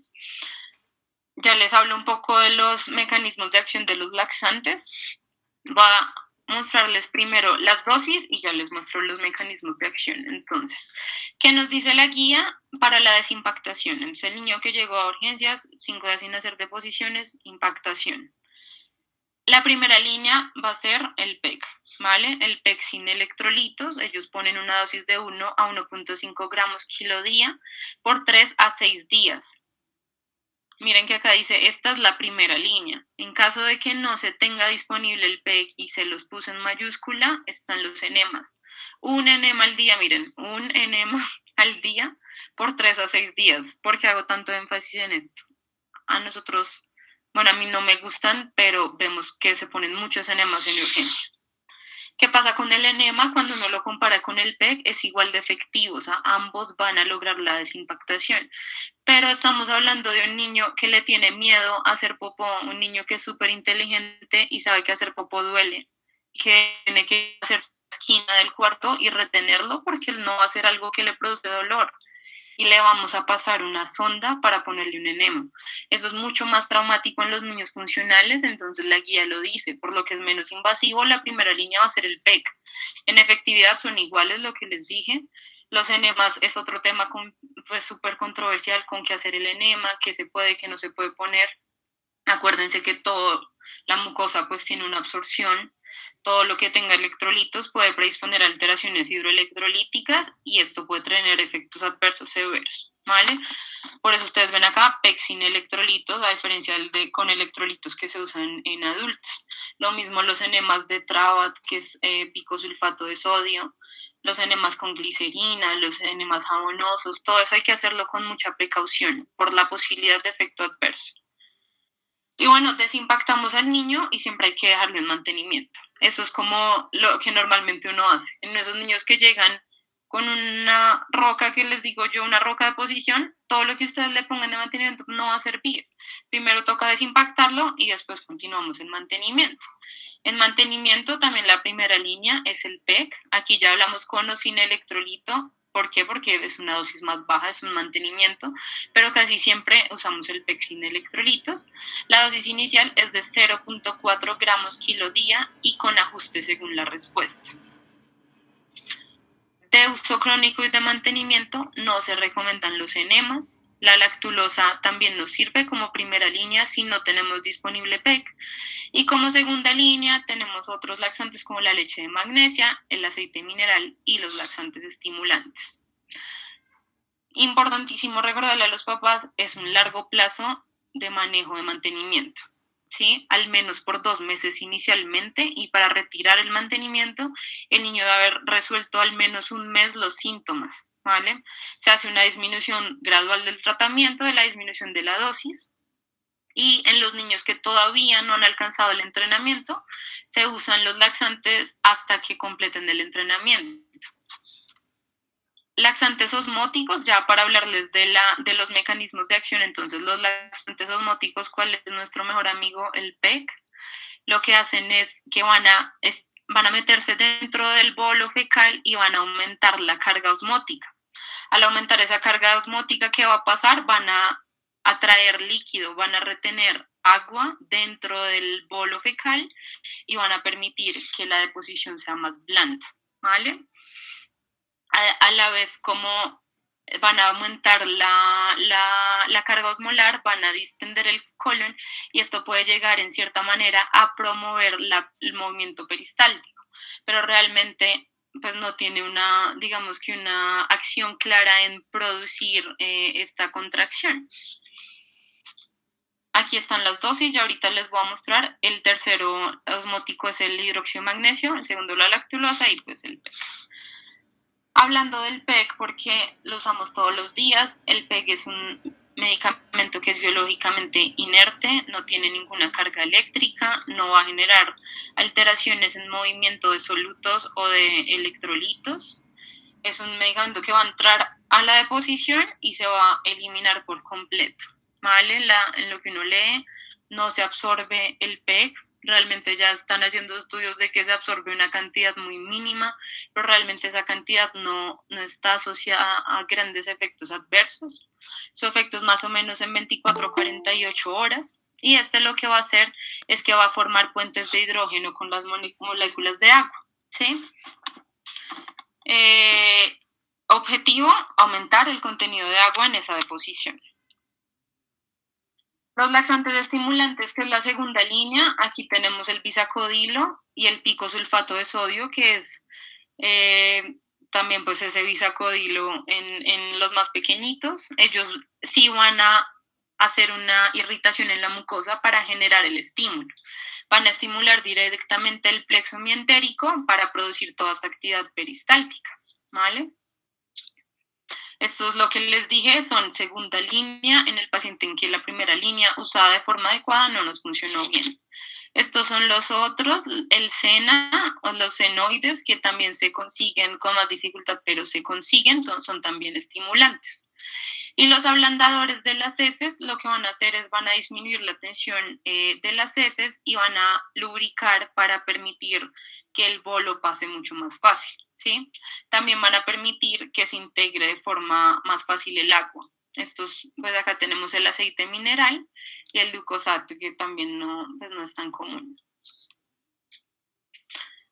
Ya les hablo un poco de los mecanismos de acción de los laxantes. Voy a mostrarles primero las dosis y ya les muestro los mecanismos de acción. Entonces, ¿qué nos dice la guía para la desimpactación? Entonces, el niño que llegó a urgencias, 5 días sin hacer deposiciones, impactación. La primera línea va a ser el PEC, ¿vale? El PEC sin electrolitos, ellos ponen una dosis de 1 a 1.5 gramos kilo día por 3 a 6 días. Miren que acá dice, esta es la primera línea. En caso de que no se tenga disponible el PEC y se los puse en mayúscula, están los enemas. Un enema al día, miren, un enema al día por 3 a 6 días. ¿Por qué hago tanto énfasis en esto? A nosotros, bueno, a mí no me gustan, pero vemos que se ponen muchos enemas en urgencias. ¿Qué pasa con el enema? Cuando uno lo compara con el PEC, es igual de efectivo, o sea, ambos van a lograr la desimpactación. Pero estamos hablando de un niño que le tiene miedo a hacer popó, un niño que es súper inteligente y sabe que hacer popó duele, que tiene que hacer esquina del cuarto y retenerlo porque él no va a hacer algo que le produce dolor. Y le vamos a pasar una sonda para ponerle un enema. Eso es mucho más traumático en los niños funcionales, entonces la guía lo dice, por lo que es menos invasivo, la primera línea va a ser el PEC. En efectividad son iguales, lo que les dije. Los enemas es otro tema pues súper controversial con qué hacer el enema, qué se puede, qué no se puede poner. Acuérdense que todo, la mucosa pues tiene una absorción, todo lo que tenga electrolitos puede predisponer a alteraciones hidroelectrolíticas y esto puede tener efectos adversos severos, ¿vale? Por eso ustedes ven acá PEC sin electrolitos, a diferencia del de con electrolitos que se usan en adultos. Lo mismo los enemas de Trabat, que es picosulfato de sodio, los enemas con glicerina, los enemas jabonosos, todo eso hay que hacerlo con mucha precaución por la posibilidad de efecto adverso. Y bueno, desimpactamos al niño y siempre hay que dejarle un mantenimiento. Eso es como lo que normalmente uno hace. En esos niños que llegan con una roca, que les digo yo, una roca de posición, todo lo que ustedes le pongan de mantenimiento no va a servir. Primero toca desimpactarlo y después continuamos el mantenimiento. En mantenimiento también la primera línea es el PEC. Aquí ya hablamos con o sin electrolito. ¿Por qué? Porque es una dosis más baja, es un mantenimiento, pero casi siempre usamos el PEC sin electrolitos. La dosis inicial es de 0.4 gramos kilo día y con ajuste según la respuesta. De uso crónico y de mantenimiento no se recomiendan los enemas. La lactulosa también nos sirve como primera línea si no tenemos disponible PEC. Y como segunda línea tenemos otros laxantes como la leche de magnesia, el aceite mineral y los laxantes estimulantes. Importantísimo recordarle a los papás, es un largo plazo de manejo de mantenimiento, ¿sí? Al menos por 2 meses inicialmente, y para retirar el mantenimiento, el niño debe haber resuelto al menos 1 mes los síntomas, ¿vale? Se hace una disminución gradual del tratamiento, de la disminución de la dosis, y en los niños que todavía no han alcanzado el entrenamiento, se usan los laxantes hasta que completen el entrenamiento. Laxantes osmóticos, ya para hablarles de los mecanismos de acción, entonces los laxantes osmóticos, ¿cuál es nuestro mejor amigo? El PEC. Lo que hacen es que van a meterse dentro del bolo fecal y van a aumentar la carga osmótica. Al aumentar esa carga osmótica, ¿qué va a pasar? Van a atraer líquido, van a retener agua dentro del bolo fecal y van a permitir que la deposición sea más blanda, ¿vale? A la vez como van a aumentar la carga osmolar, van a distender el colon y esto puede llegar en cierta manera a promover el movimiento peristáltico, pero realmente pues no tiene digamos que una acción clara en producir esta contracción. Aquí están las dosis y ahorita les voy a mostrar. El tercero osmótico es el hidróxido de magnesio, el segundo la lactulosa y pues el PEC. Hablando del PEC, porque lo usamos todos los días, el PEC es un medicamento que es biológicamente inerte, no tiene ninguna carga eléctrica, no va a generar alteraciones en movimiento de solutos o de electrolitos. Es un medicamento que va a entrar a la deposición y se va a eliminar por completo, ¿vale? En lo que uno lee no se absorbe el PEC, Realmente ya están haciendo estudios de que se absorbe una cantidad muy mínima, pero realmente esa cantidad no está asociada a grandes efectos adversos. Su efecto es más o menos en 24 a 48 horas. Y lo que va a hacer es que va a formar puentes de hidrógeno con las moléculas de agua, ¿sí? Objetivo, aumentar el contenido de agua en esa deposición. Los laxantes estimulantes, que es la segunda línea, aquí tenemos el bisacodilo y el picosulfato de sodio, que es también pues ese bisacodilo en los más pequeñitos. Ellos sí van a hacer una irritación en la mucosa para generar el estímulo. Van a estimular directamente el plexo mientérico para producir toda esta actividad peristáltica, ¿vale? Esto es lo que les dije, son segunda línea en el paciente en que la primera línea usada de forma adecuada no nos funcionó bien. Estos son los otros, el SENA o los senoides, que también se consiguen con más dificultad, pero se consiguen, son también estimulantes. Y los ablandadores de las heces lo que van a hacer es van a disminuir la tensión de las heces y van a lubricar para permitir que el bolo pase mucho más fácil, ¿sí? También van a permitir que se integre de forma más fácil el agua. Estos, pues acá tenemos el aceite mineral y el glucosato, que también no es tan común.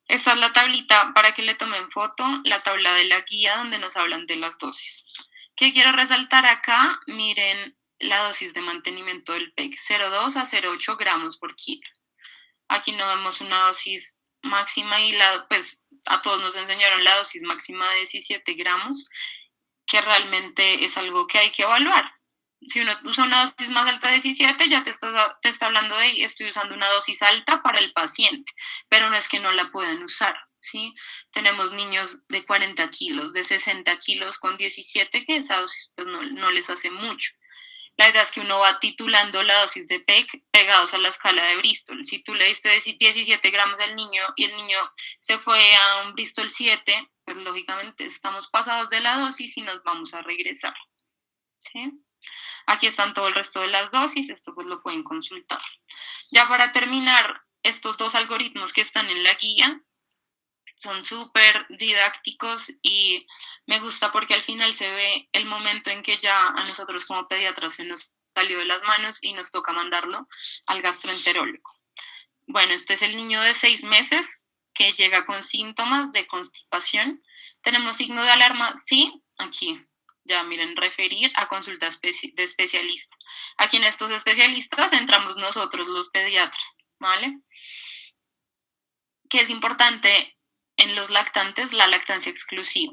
Esta es la tablita para que le tomen foto, la tabla de la guía donde nos hablan de las dosis. ¿Qué quiero resaltar acá? Miren la dosis de mantenimiento del PEC, 0,2 a 0,8 gramos por kilo. Aquí no vemos una dosis máxima y pues a todos nos enseñaron la dosis máxima de 17 gramos, que realmente es algo que hay que evaluar. Si uno usa una dosis más alta de 17, ya te está hablando de estoy usando una dosis alta para el paciente, pero no es que no la puedan usar, ¿sí? Tenemos niños de 40 kilos, de 60 kilos con 17, que esa dosis pues, no les hace mucho. La idea es que uno va titulando la dosis de PEC pegados a la escala de Bristol. Si tú le diste 17 gramos al niño y el niño se fue a un Bristol 7, pues lógicamente estamos pasados de la dosis y nos vamos a regresar, ¿sí? Aquí están todo el resto de las dosis, esto pues lo pueden consultar. Ya para terminar, estos dos algoritmos que están en la guía son súper didácticos y me gusta porque al final se ve el momento en que ya a nosotros como pediatras se nos salió de las manos y nos toca mandarlo al gastroenterólogo. Bueno, este es el niño de 6 meses que llega con síntomas de constipación. ¿Tenemos signo de alarma? Sí, aquí. Ya miren, referir a consulta de especialista. Aquí en estos especialistas entramos nosotros los pediatras, ¿vale? Que es importante en los lactantes, la lactancia exclusiva.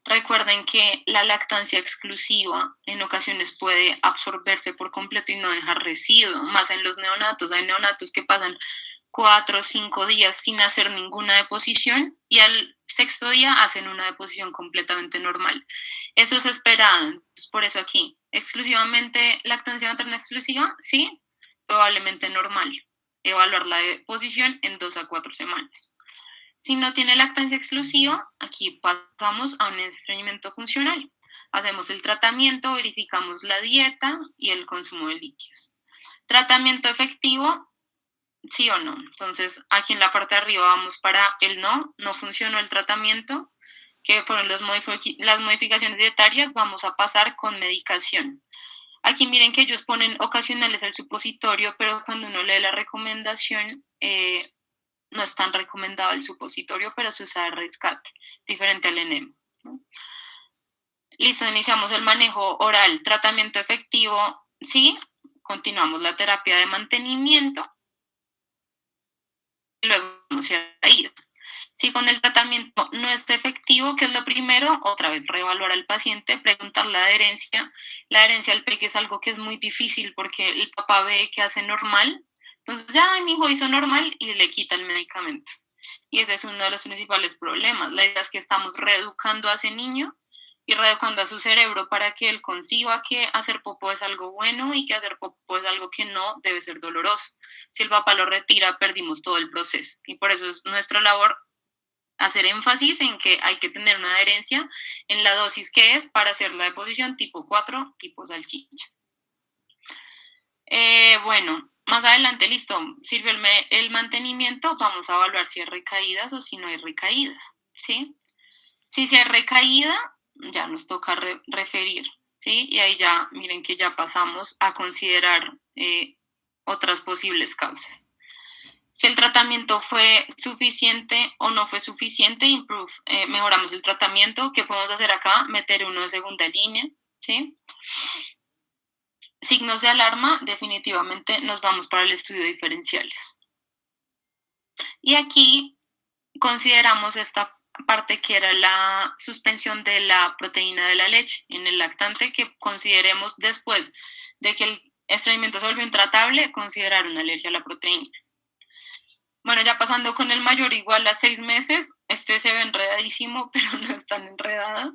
Recuerden que la lactancia exclusiva en ocasiones puede absorberse por completo y no dejar residuo, más en los neonatos. Hay neonatos que pasan 4 o 5 días sin hacer ninguna deposición y al 6º día hacen una deposición completamente normal. Eso es esperado, entonces por eso aquí, exclusivamente lactancia materna exclusiva, sí, probablemente normal. Evaluar la deposición en 2 a 4 semanas. Si no tiene lactancia exclusiva, aquí pasamos a un estreñimiento funcional. Hacemos el tratamiento, verificamos la dieta y el consumo de líquidos. Tratamiento efectivo, sí o no. Entonces, aquí en la parte de arriba vamos para el no funcionó el tratamiento, que fueron las modificaciones dietarias, vamos a pasar con medicación. Aquí miren que ellos ponen ocasionales el supositorio, pero cuando uno lee la recomendación, no es tan recomendado el supositorio, pero se usa de rescate, diferente al enema, ¿no? Listo, iniciamos el manejo oral, tratamiento efectivo, sí, continuamos la terapia de mantenimiento, y luego vamos a ir a ida. Si con el tratamiento no es efectivo, ¿qué es lo primero? Otra vez, reevaluar al paciente, preguntar la adherencia. La adherencia al PEC es algo que es muy difícil porque el papá ve que hace normal, entonces ya mi hijo hizo normal y le quita el medicamento. Y ese es uno de los principales problemas. La idea es que estamos reeducando a ese niño y reeducando a su cerebro para que él conciba que hacer popó es algo bueno y que hacer popó es algo que no debe ser doloroso. Si el papá lo retira, perdimos todo el proceso. Y por eso es nuestra labor hacer énfasis en que hay que tener una adherencia en la dosis que es para hacer la deposición tipo 4, tipo salchicha. Bueno, más adelante, listo, sirvió el mantenimiento, vamos a evaluar si hay recaídas o si no hay recaídas, ¿sí? Si hay recaída, ya nos toca referir, ¿sí? Y ahí ya, miren que ya pasamos a considerar otras posibles causas. Si el tratamiento fue suficiente o no fue suficiente, mejoramos el tratamiento. ¿Qué podemos hacer acá? Meter uno de segunda línea, ¿sí? Signos de alarma, definitivamente nos vamos para el estudio de diferenciales. Y aquí consideramos esta parte que era la suspensión de la proteína de la leche en el lactante, que consideremos después de que el estreñimiento se volvió intratable, considerar una alergia a la proteína. Bueno, ya pasando con el mayor igual a 6 meses, este se ve enredadísimo, pero no es tan enredada.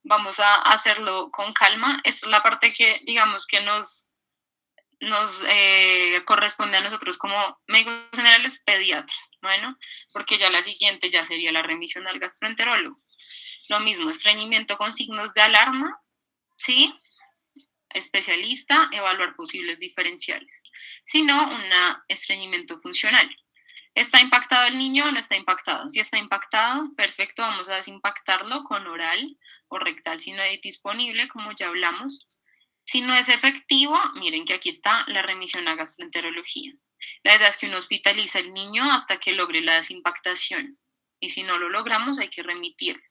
Vamos a hacerlo con calma. Esta es la parte que, digamos, que nos corresponde a nosotros como médicos generales pediatras, bueno, porque ya la siguiente ya sería la remisión al gastroenterólogo. Lo mismo, estreñimiento con signos de alarma, ¿sí? Especialista, evaluar posibles diferenciales. Si no, un estreñimiento funcional. ¿Está impactado el niño o no está impactado? Si está impactado, perfecto, vamos a desimpactarlo con oral o rectal si no hay disponible, como ya hablamos. Si no es efectivo, miren que aquí está la remisión a gastroenterología. La idea es que uno hospitaliza al niño hasta que logre la desimpactación. Y si no lo logramos, hay que remitirlo.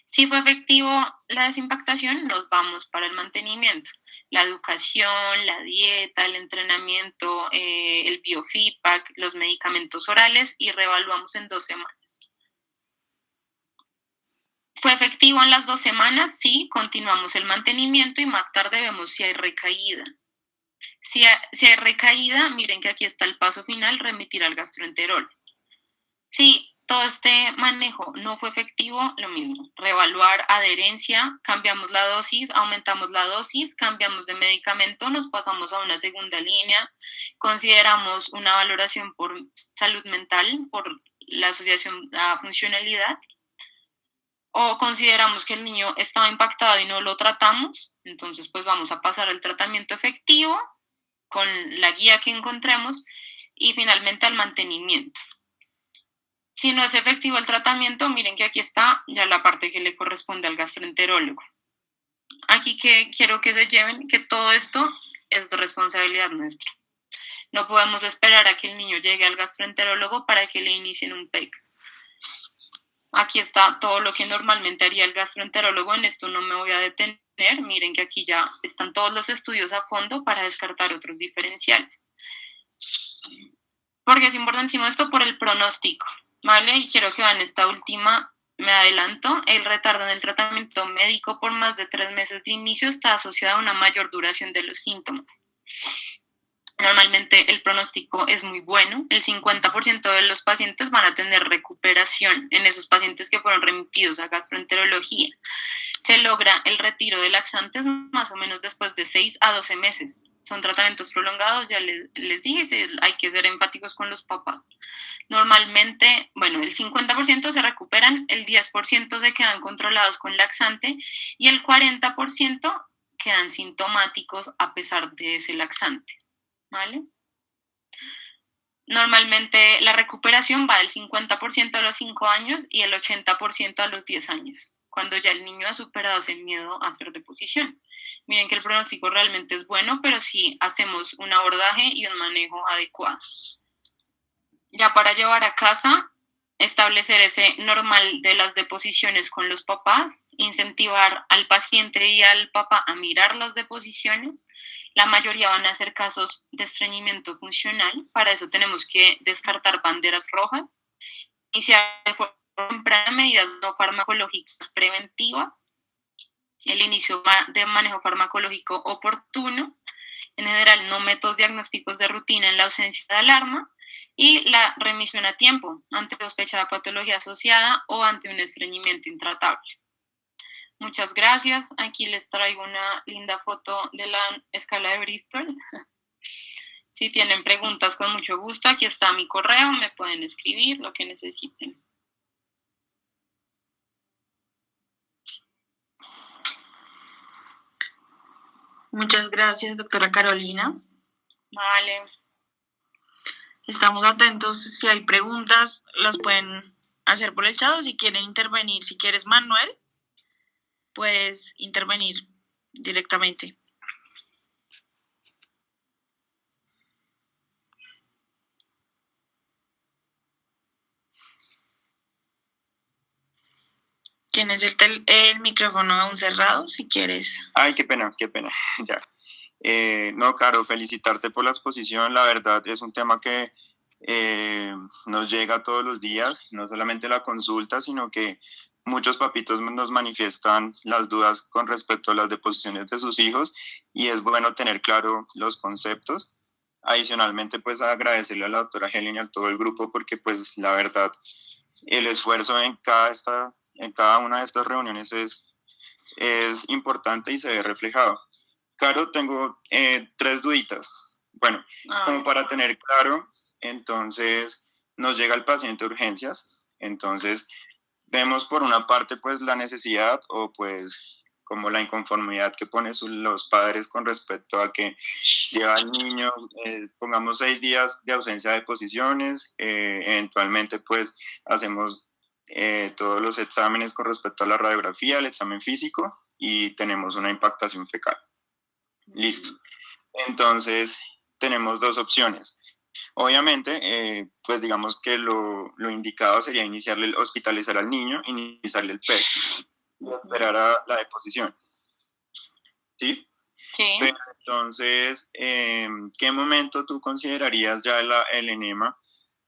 Si fue efectivo la desimpactación, nos vamos para el mantenimiento. La educación, la dieta, el entrenamiento, el biofeedback, los medicamentos orales y reevaluamos en 2 semanas. ¿Fue efectivo en las 2 semanas? Sí, continuamos el mantenimiento y más tarde vemos si hay recaída. Si hay recaída, miren que aquí está el paso final, remitir al gastroenterólogo. Si todo este manejo no fue efectivo, lo mismo, reevaluar adherencia, cambiamos la dosis, aumentamos la dosis, cambiamos de medicamento, nos pasamos a una segunda línea, consideramos una valoración por salud mental, por la asociación a funcionalidad, o consideramos que el niño estaba impactado y no lo tratamos, entonces pues vamos a pasar al tratamiento efectivo con la guía que encontremos y finalmente al mantenimiento. Si no es efectivo el tratamiento, miren que aquí está ya la parte que le corresponde al gastroenterólogo. Aquí que quiero que se lleven que todo esto es responsabilidad nuestra. No podemos esperar a que el niño llegue al gastroenterólogo para que le inicien un PEC. Aquí está todo lo que normalmente haría el gastroenterólogo, en esto no me voy a detener. Miren que aquí ya están todos los estudios a fondo para descartar otros diferenciales. Porque es importantísimo esto por el pronóstico, ¿vale? Y quiero que vean esta última, me adelanto, el retardo en el tratamiento médico por más de 3 meses de inicio está asociado a una mayor duración de los síntomas. Normalmente el pronóstico es muy bueno, el 50% de los pacientes van a tener recuperación en esos pacientes que fueron remitidos a gastroenterología. Se logra el retiro de laxantes más o menos después de 6 a 12 meses. Son tratamientos prolongados, ya les dije, hay que ser enfáticos con los papás. Normalmente, bueno, el 50% se recuperan, el 10% se quedan controlados con laxante y el 40% quedan sintomáticos a pesar de ese laxante, ¿vale? Normalmente la recuperación va del 50% a los 5 años y el 80% a los 10 años, cuando ya el niño ha superado ese miedo a hacer deposición. Miren que el pronóstico realmente es bueno, pero si hacemos un abordaje y un manejo adecuado. Ya para llevar a casa, establecer ese normal de las deposiciones con los papás, incentivar al paciente y al papá a mirar las deposiciones. La mayoría van a ser casos de estreñimiento funcional, para eso tenemos que descartar banderas rojas, iniciar de forma temprana medidas no farmacológicas preventivas, el inicio de manejo farmacológico oportuno, en general no métodos diagnósticos de rutina en la ausencia de alarma, y la remisión a tiempo ante sospecha de patología asociada o ante un estreñimiento intratable. Muchas gracias. Aquí les traigo una linda foto de la escala de Bristol. Si tienen preguntas, con mucho gusto, aquí está mi correo, me pueden escribir lo que necesiten. Muchas gracias, doctora Carolina. Vale. Estamos atentos, si hay preguntas, las pueden hacer por el chat o si quieren intervenir. Si quieres, Manuel, puedes intervenir directamente. Tienes el micrófono aún cerrado, si quieres. Ay, qué pena, ya. No, Caro, felicitarte por la exposición. La verdad es un tema que nos llega todos los días, no solamente la consulta, sino que muchos papitos nos manifiestan las dudas con respecto a las deposiciones de sus hijos y es bueno tener claro los conceptos. Adicionalmente, pues agradecerle a la doctora Helen y a todo el grupo porque pues la verdad el esfuerzo en cada una de estas reuniones es importante y se ve reflejado. Caro, tengo 3 duditas. Bueno, como para tener claro, entonces nos llega el paciente a urgencias, entonces vemos por una parte pues la necesidad o pues como la inconformidad que ponen los padres con respecto a que lleva al niño, pongamos 6 días de ausencia de posiciones, eventualmente pues hacemos todos los exámenes con respecto a la radiografía, el examen físico y tenemos una impactación fecal. Listo. Entonces, tenemos 2 opciones. Obviamente, pues digamos que lo indicado sería hospitalizar al niño, iniciarle el PEC y esperar a la deposición. ¿Sí? Sí. Pero entonces, ¿qué momento tú considerarías ya el enema?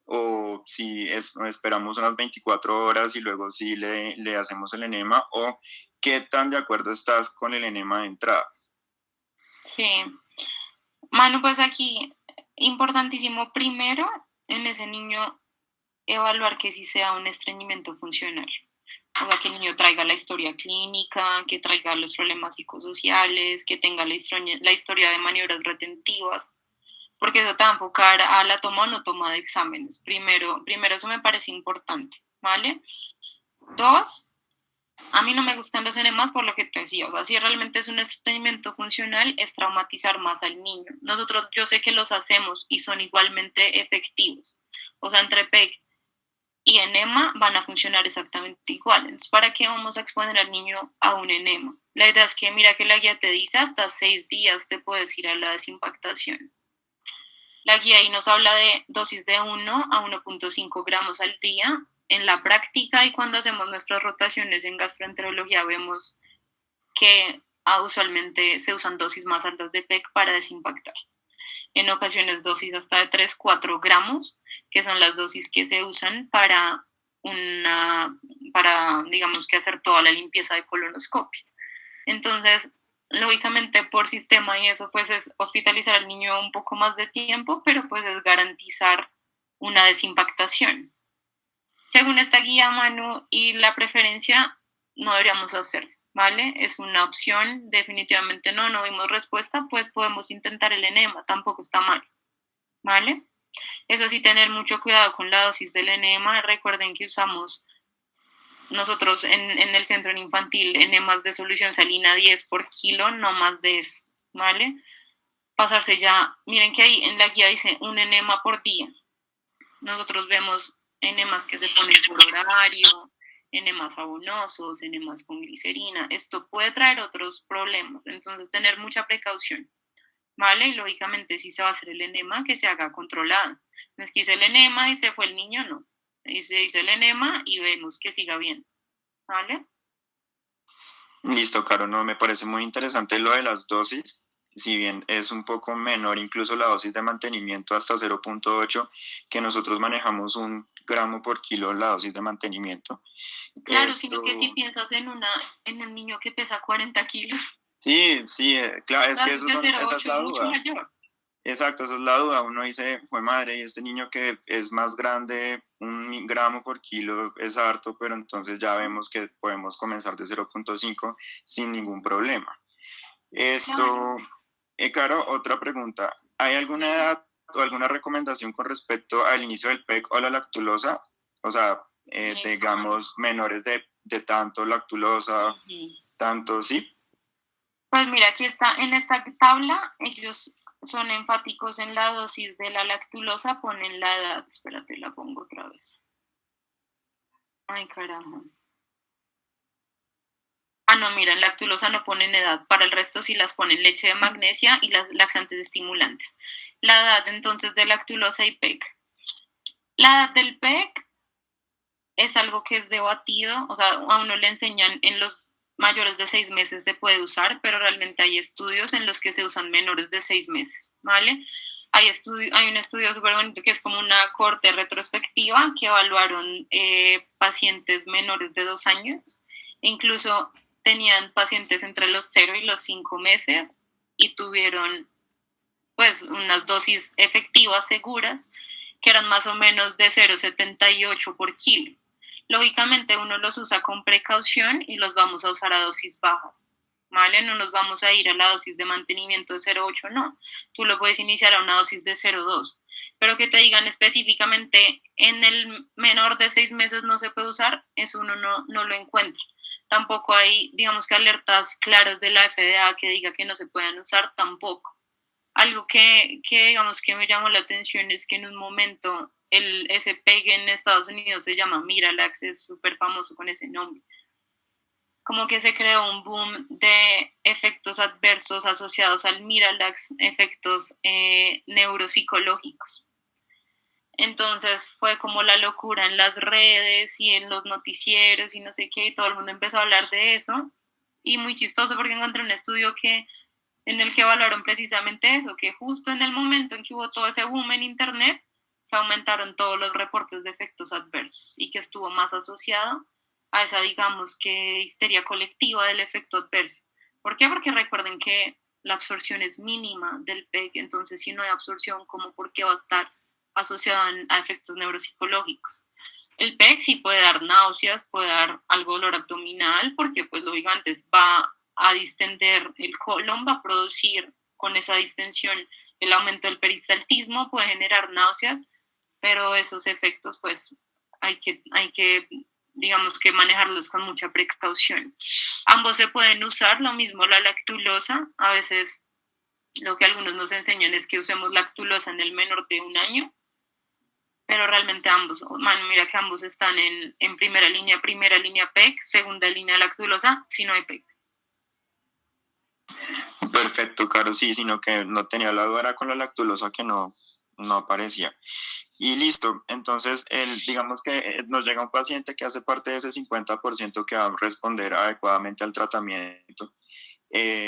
O si esperamos unas 24 horas y luego sí le hacemos el enema, o qué tan de acuerdo estás con el enema de entrada. Sí. Manu, pues aquí, importantísimo primero en ese niño evaluar que sí sea un estreñimiento funcional. O sea, que el niño traiga la historia clínica, que traiga los problemas psicosociales, que tenga la historia de maniobras retentivas, porque eso te va a enfocar a la toma o no toma de exámenes. Primero eso me parece importante, ¿vale? 2, a mí no me gustan los enemas por lo que te decía, o sea, si realmente es un estreñimiento funcional, es traumatizar más al niño. Nosotros, yo sé que los hacemos y son igualmente efectivos. O sea, entre PEC y enema van a funcionar exactamente igual. Entonces, ¿para qué vamos a exponer al niño a un enema? La idea es que, mira que la guía te dice hasta 6 días te puedes ir a la desimpactación. La guía ahí nos habla de dosis de 1 a 1.5 gramos al día. En la práctica y cuando hacemos nuestras rotaciones en gastroenterología vemos que usualmente se usan dosis más altas de PEC para desimpactar. En ocasiones dosis hasta de 3-4 gramos, que son las dosis que se usan para digamos que hacer toda la limpieza de colonoscopia. Entonces, lógicamente por sistema y eso pues es hospitalizar al niño un poco más de tiempo, pero pues es garantizar una desimpactación. Según esta guía, Manu, y la preferencia, no deberíamos hacerlo, ¿vale? Es una opción, definitivamente no vimos respuesta, pues podemos intentar el enema, tampoco está mal, ¿vale? Eso sí, tener mucho cuidado con la dosis del enema. Recuerden que usamos nosotros en el centro infantil enemas de solución salina 10 por kilo, no más de eso, ¿vale? Pasarse ya, miren que ahí en la guía dice un enema por día. Nosotros vemos enemas que se ponen por horario, enemas abonosos, enemas con glicerina. Esto puede traer otros problemas, entonces tener mucha precaución, ¿vale? Y lógicamente si se va a hacer el enema, que se haga controlado. No es que hice el enema y se fue el niño, no. Y se hizo el enema y vemos que siga bien, ¿vale? Listo, Caro, no, me parece muy interesante lo de las dosis. Si bien es un poco menor incluso la dosis de mantenimiento hasta 0.8, que nosotros manejamos 1 gramo por kilo la dosis de mantenimiento. Claro, sino que si piensas en un niño que pesa 40 kilos. Sí, claro, es que esa es la duda. Exacto, esa es la duda. Uno dice, pues madre, y este niño que es más grande, 1 gramo por kilo es harto, pero entonces ya vemos que podemos comenzar de 0.5 sin ningún problema. Esto, Caro, otra pregunta. ¿Hay alguna edad o alguna recomendación con respecto al inicio del PEC o la lactulosa? O sea, digamos, menores de tanto lactulosa, tanto, ¿sí? Pues mira, aquí está, en esta tabla, ellos son enfáticos en la dosis de la lactulosa, ponen la edad. Espérate, la pongo otra vez. Ay, carajo. Ah, no, mira, en lactulosa no ponen edad. Para el resto sí las ponen leche de magnesia y las laxantes estimulantes. La edad entonces de lactulosa y PEC. La edad del PEC es algo que es debatido, o sea, a uno le enseñan en los mayores de 6 meses se puede usar, pero realmente hay estudios en los que se usan menores de 6 meses, ¿vale? Hay un estudio súper bonito que es como una corte retrospectiva que evaluaron pacientes menores de 2 años, incluso tenían pacientes entre los 0 y los 5 meses y tuvieron pues unas dosis efectivas seguras que eran más o menos de 0,78 por kilo. Lógicamente uno los usa con precaución y los vamos a usar a dosis bajas, ¿vale? No nos vamos a ir a la dosis de mantenimiento de 0,8, no. Tú lo puedes iniciar a una dosis de 0,2, pero que te digan específicamente en el menor de 6 meses no se puede usar, eso uno no lo encuentra. Tampoco hay, digamos que alertas claras de la FDA que diga que no se puedan usar, tampoco. Algo que digamos que me llamó la atención es que en un momento ese PEG en Estados Unidos se llama Miralax, es súper famoso con ese nombre. Como que se creó un boom de efectos adversos asociados al Miralax, efectos neuropsicológicos. Entonces fue como la locura en las redes y en los noticieros y no sé qué, y todo el mundo empezó a hablar de eso. Y muy chistoso porque encontré un estudio en el que evaluaron precisamente eso, que justo en el momento en que hubo todo ese boom en Internet, se aumentaron todos los reportes de efectos adversos y que estuvo más asociado a esa, digamos, que histeria colectiva del efecto adverso. ¿Por qué? Porque recuerden que la absorción es mínima del PEG, entonces si no hay absorción, ¿cómo por qué va a estar asociado a efectos neuropsicológicos? El PEG sí puede dar náuseas, puede dar algo dolor abdominal, porque pues lógicamente va a distender el colon, va a producir con esa distensión el aumento del peristaltismo, puede generar náuseas, pero esos efectos pues hay que digamos que manejarlos con mucha precaución. Ambos se pueden usar, lo mismo la lactulosa, a veces lo que algunos nos enseñan es que usemos lactulosa en el menor de 1 año, pero realmente ambos, mira que ambos están en primera línea PEC, segunda línea lactulosa, si no hay PEC. Perfecto, Caro, sí, sino que no tenía la duda era con la lactulosa que no aparecía. Y listo, entonces digamos que nos llega un paciente que hace parte de ese 50% que va a responder adecuadamente al tratamiento.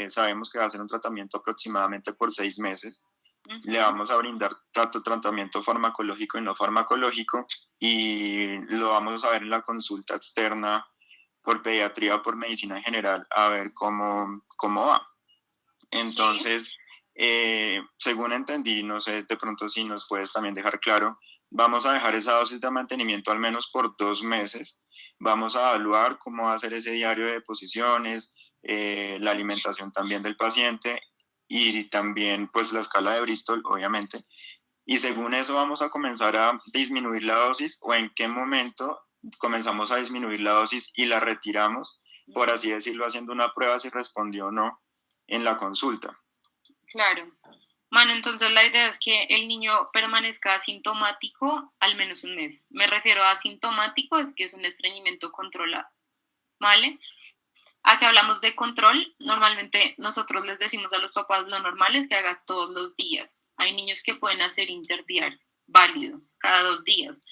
Sabemos que va a ser un tratamiento aproximadamente por 6 meses. Uh-huh. Le vamos a brindar tratamiento farmacológico y no farmacológico y lo vamos a ver en la consulta externa por pediatría o por medicina en general a ver cómo va. Entonces, según entendí, no sé, de pronto si nos puedes también dejar claro, vamos a dejar esa dosis de mantenimiento al menos por 2 meses, vamos a evaluar cómo va a ser ese diario de deposiciones, la alimentación también del paciente y también pues la escala de Bristol, obviamente, y según eso vamos a comenzar a disminuir la dosis o en qué momento comenzamos a disminuir la dosis y la retiramos, por así decirlo, haciendo una prueba si respondió o no en la consulta. Claro. Mano, entonces la idea es que el niño permanezca asintomático al menos 1 mes. Me refiero a asintomático, es que es un estreñimiento controlado, ¿vale? Aquí hablamos de control, normalmente nosotros les decimos a los papás lo normal es que hagas todos los días. Hay niños que pueden hacer interdiario, válido, cada 2 días,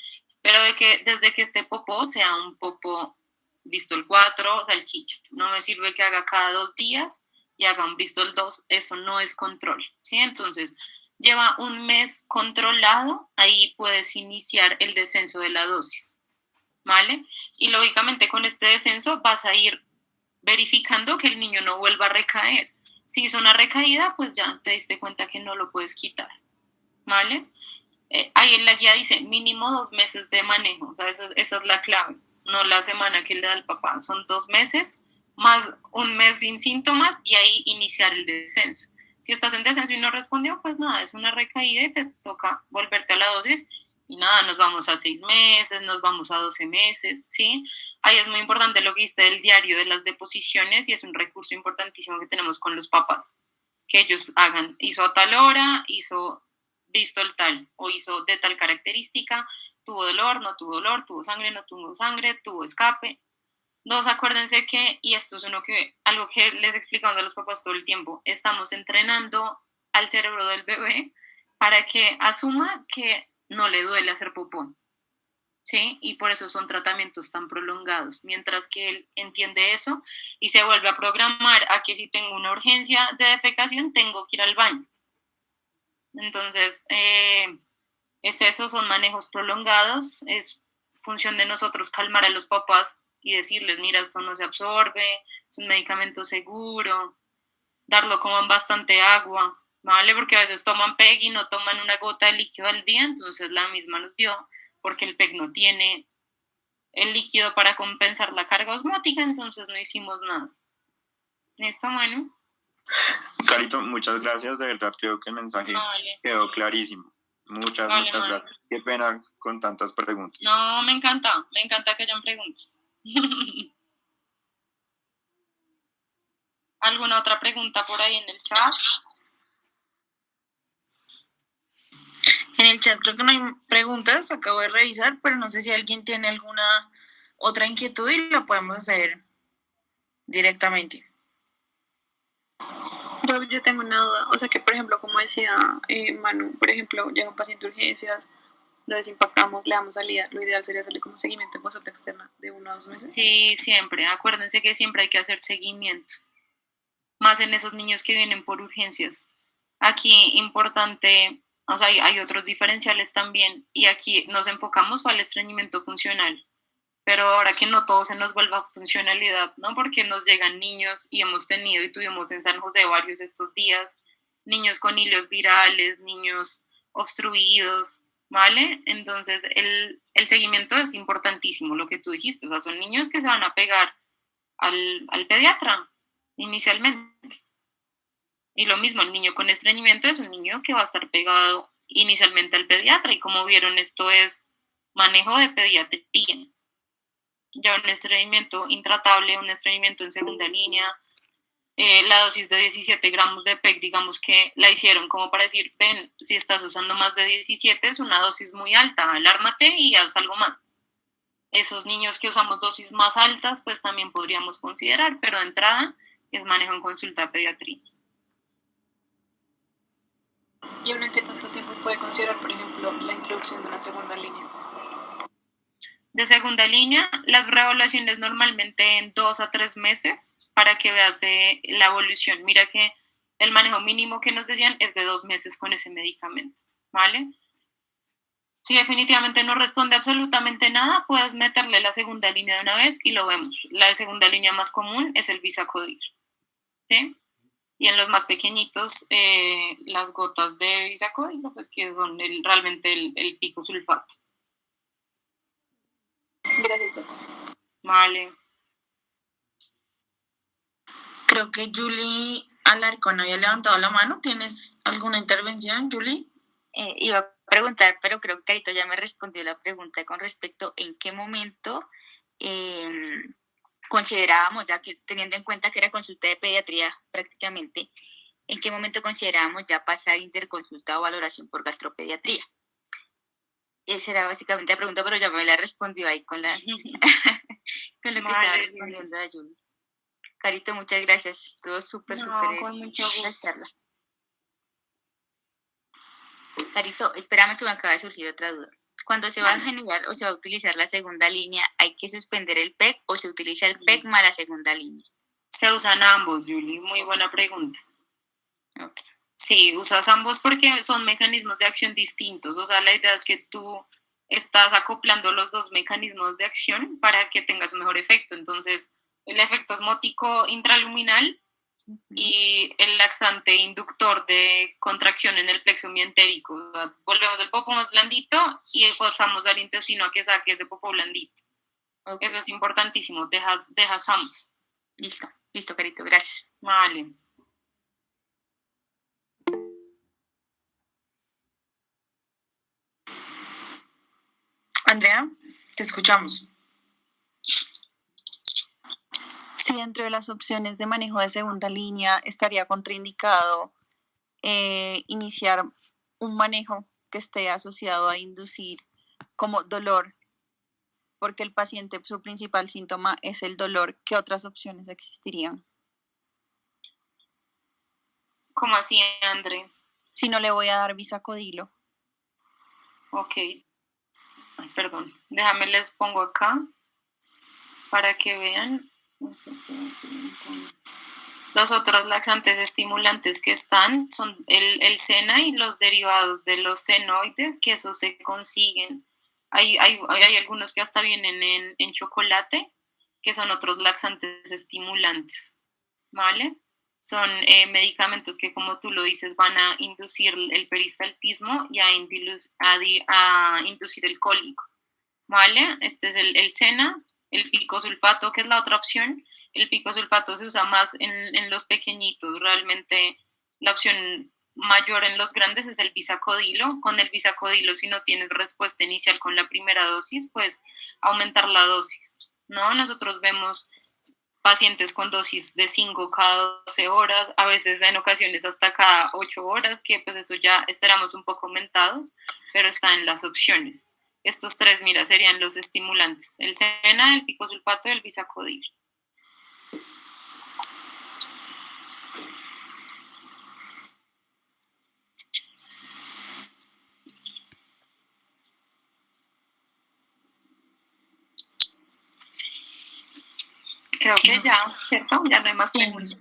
pero desde que este popó sea un popó Bristol 4, salchicha, no me sirve que haga cada 2 días y haga un Bristol 2, eso no es control, ¿sí? Entonces, lleva 1 mes controlado, ahí puedes iniciar el descenso de la dosis, ¿vale? Y lógicamente con este descenso vas a ir verificando que el niño no vuelva a recaer. Si hizo una recaída, pues ya te diste cuenta que no lo puedes quitar, ¿vale? Ahí en la guía dice mínimo 2 meses de manejo, o sea, esa es la clave, no la semana que le da el papá, son 2 meses más 1 mes sin síntomas y ahí iniciar el descenso. Si estás en descenso y no respondió, pues nada, es una recaída y te toca volverte a la dosis y nada, nos vamos a 6 meses, nos vamos a 12 meses, ¿sí? Ahí es muy importante lo que dice el diario de las deposiciones y es un recurso importantísimo que tenemos con los papás, que ellos hagan. Hizo a tal hora, hizo visto el tal, o hizo de tal característica, tuvo dolor, no tuvo dolor, tuvo sangre, no tuvo sangre, tuvo escape. Dos, acuérdense que, y esto es algo que les explicamos a los papás todo el tiempo, estamos entrenando al cerebro del bebé para que asuma que no le duele hacer popó, ¿sí? Y por eso son tratamientos tan prolongados, mientras que él entiende eso y se vuelve a programar a que si tengo una urgencia de defecación, tengo que ir al baño. Entonces, es eso, son manejos prolongados, es función de nosotros calmar a los papás y decirles, mira, esto no se absorbe, es un medicamento seguro, darlo con bastante agua, ¿vale? Porque a veces toman PEG y no toman una gota de líquido al día, entonces la misma nos dio, porque el PEG no tiene el líquido para compensar la carga osmótica, entonces no hicimos nada. ¿Listo, Manu? Carito, muchas gracias, de verdad creo que el mensaje quedó clarísimo. Muchas gracias. Qué pena con tantas preguntas. No, me encanta que hayan preguntas. ¿Alguna otra pregunta por ahí en el chat? En el chat creo que no hay preguntas, acabo de revisar, pero no sé si alguien tiene alguna otra inquietud y lo podemos hacer directamente. Yo tengo una duda, o sea que por ejemplo, como decía Manu, por ejemplo, llega un paciente de urgencias, lo desimpactamos, le damos salida, lo ideal sería hacerle como seguimiento en consulta externa de 1 a 2 meses. Sí, siempre, acuérdense que siempre hay que hacer seguimiento, más en esos niños que vienen por urgencias. Aquí importante, o sea, hay otros diferenciales también, y aquí nos enfocamos al estreñimiento funcional, pero ahora que no todo se nos vuelva funcionalidad, ¿no? Porque nos llegan niños y hemos tenido y tuvimos en San José varios estos días, niños con hilos virales, niños obstruidos, ¿vale? Entonces el seguimiento es importantísimo, lo que tú dijiste, o sea, son niños que se van a pegar al pediatra inicialmente. Y lo mismo, el niño con estreñimiento es un niño que va a estar pegado inicialmente al pediatra y como vieron esto es manejo de pediatría. Ya un estreñimiento intratable, un estreñimiento en segunda línea, la dosis de 17 gramos de PEG, digamos que la hicieron como para decir, ven, si estás usando más de 17 es una dosis muy alta, alármate y haz algo más. Esos niños que usamos dosis más altas, pues también podríamos considerar, pero de entrada es manejo en consulta de pediatría. ¿Y uno en qué tanto tiempo puede considerar, por ejemplo, la introducción de una segunda línea? De segunda línea, las reevaluaciones normalmente en 2 a 3 meses para que veas la evolución. Mira que el manejo mínimo que nos decían es de 2 meses con ese medicamento, ¿vale? Si definitivamente no responde absolutamente nada, puedes meterle la segunda línea de una vez y lo vemos. La segunda línea más común es el Bisacodyl, ¿sí? Y en los más pequeñitos, las gotas de Bisacodyl, pues que son realmente el picosulfato. Gracias, doctor. Vale. Creo que Julie Alarcón había levantado la mano. ¿Tienes alguna intervención, Julie? Iba a preguntar, pero creo que Carito ya me respondió la pregunta con respecto en qué momento considerábamos, ya que teniendo en cuenta que era consulta de pediatría prácticamente, en qué momento considerábamos ya pasar interconsulta o valoración por gastropediatría. Esa era básicamente la pregunta, pero ya me la respondió ahí con, con lo que estaba respondiendo a Julie. Carito, muchas gracias. Todo súper con mucho gusto. la charla. Carito, espérame que me acaba de surgir otra duda. Cuando se va a generar o se va a utilizar la segunda línea, ¿hay que suspender el PEG o se utiliza el PEG más la segunda línea? Se usan ambos, Julie. Muy buena pregunta. Okay. Sí, usas ambos porque son mecanismos de acción distintos. O sea, la idea es que tú estás acoplando los dos mecanismos de acción para que tengas un mejor efecto. Entonces, el efecto osmótico intraluminal y el laxante inductor de contracción en el plexo mientérico. O sea, volvemos el popó más blandito y forzamos al intestino a que saque ese popó blandito. Okay. Eso es importantísimo. Dejas ambos. Listo, Carito, gracias. Vale. Andrea, te escuchamos. Si dentro de las opciones de manejo de segunda línea estaría contraindicado iniciar un manejo que esté asociado a inducir como dolor, porque el paciente, su principal síntoma es el dolor, ¿qué otras opciones existirían? ¿Cómo así, André? Si no le voy a dar bisacodilo. Ok. Ay, perdón. Déjame les pongo acá para que vean. Los otros laxantes estimulantes que están son el sena y los derivados de los senoides, que esos se consiguen. Hay algunos que hasta vienen en chocolate, que son otros laxantes estimulantes, ¿vale? Son medicamentos que, como tú lo dices, van a inducir el peristaltismo y a inducir el cólico, ¿vale? Este es el sena, el picosulfato, que es la otra opción. El picosulfato se usa más en los pequeñitos, realmente la opción mayor en los grandes es el bisacodilo. Con el bisacodilo, si no tienes respuesta inicial con la primera dosis, pues aumentar la dosis, ¿no? Nosotros vemos pacientes con dosis de 5 cada 12 horas, a veces en ocasiones hasta cada 8 horas, que pues eso ya estaremos un poco aumentados, pero está en las opciones. Estos tres, mira, serían los estimulantes: el sena, el picosulfato y el bisacodilo. Creo que ya, ¿cierto? Ya no hay más preguntas.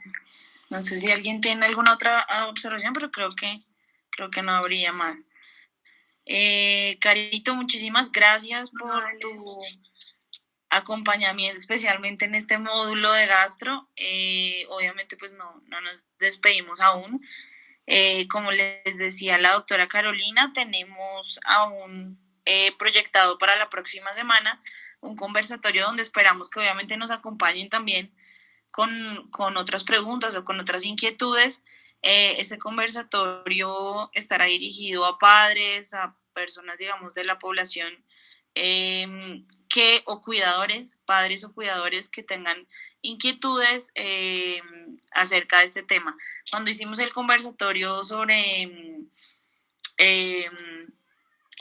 No sé si alguien tiene alguna otra observación, pero creo que no habría más. Carito, muchísimas gracias por tu acompañamiento, especialmente en este módulo de gastro. Obviamente pues no nos despedimos aún. Como les decía la doctora Carolina, tenemos aún proyectado para la próxima semana un conversatorio donde esperamos que obviamente nos acompañen también con otras preguntas o con otras inquietudes. Este conversatorio estará dirigido a padres, a personas, digamos, de la población o cuidadores, padres o cuidadores que tengan inquietudes acerca de este tema. Cuando hicimos el conversatorio sobre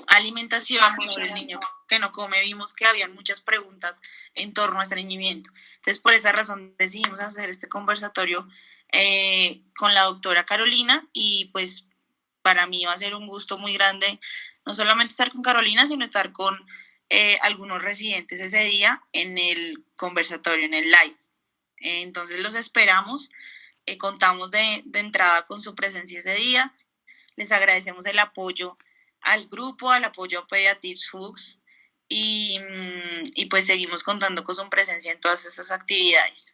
alimentación, sobre el niño que no come, vimos que había muchas preguntas en torno a estreñimiento. Entonces, por esa razón decidimos hacer este conversatorio con la doctora Carolina, y pues para mí va a ser un gusto muy grande no solamente estar con Carolina, sino estar con algunos residentes ese día en el conversatorio, en el live. Entonces los esperamos, contamos de entrada con su presencia ese día. Les agradecemos el apoyo al grupo, al apoyo a Pediatips Fuchs, y pues seguimos contando con su presencia en todas estas actividades.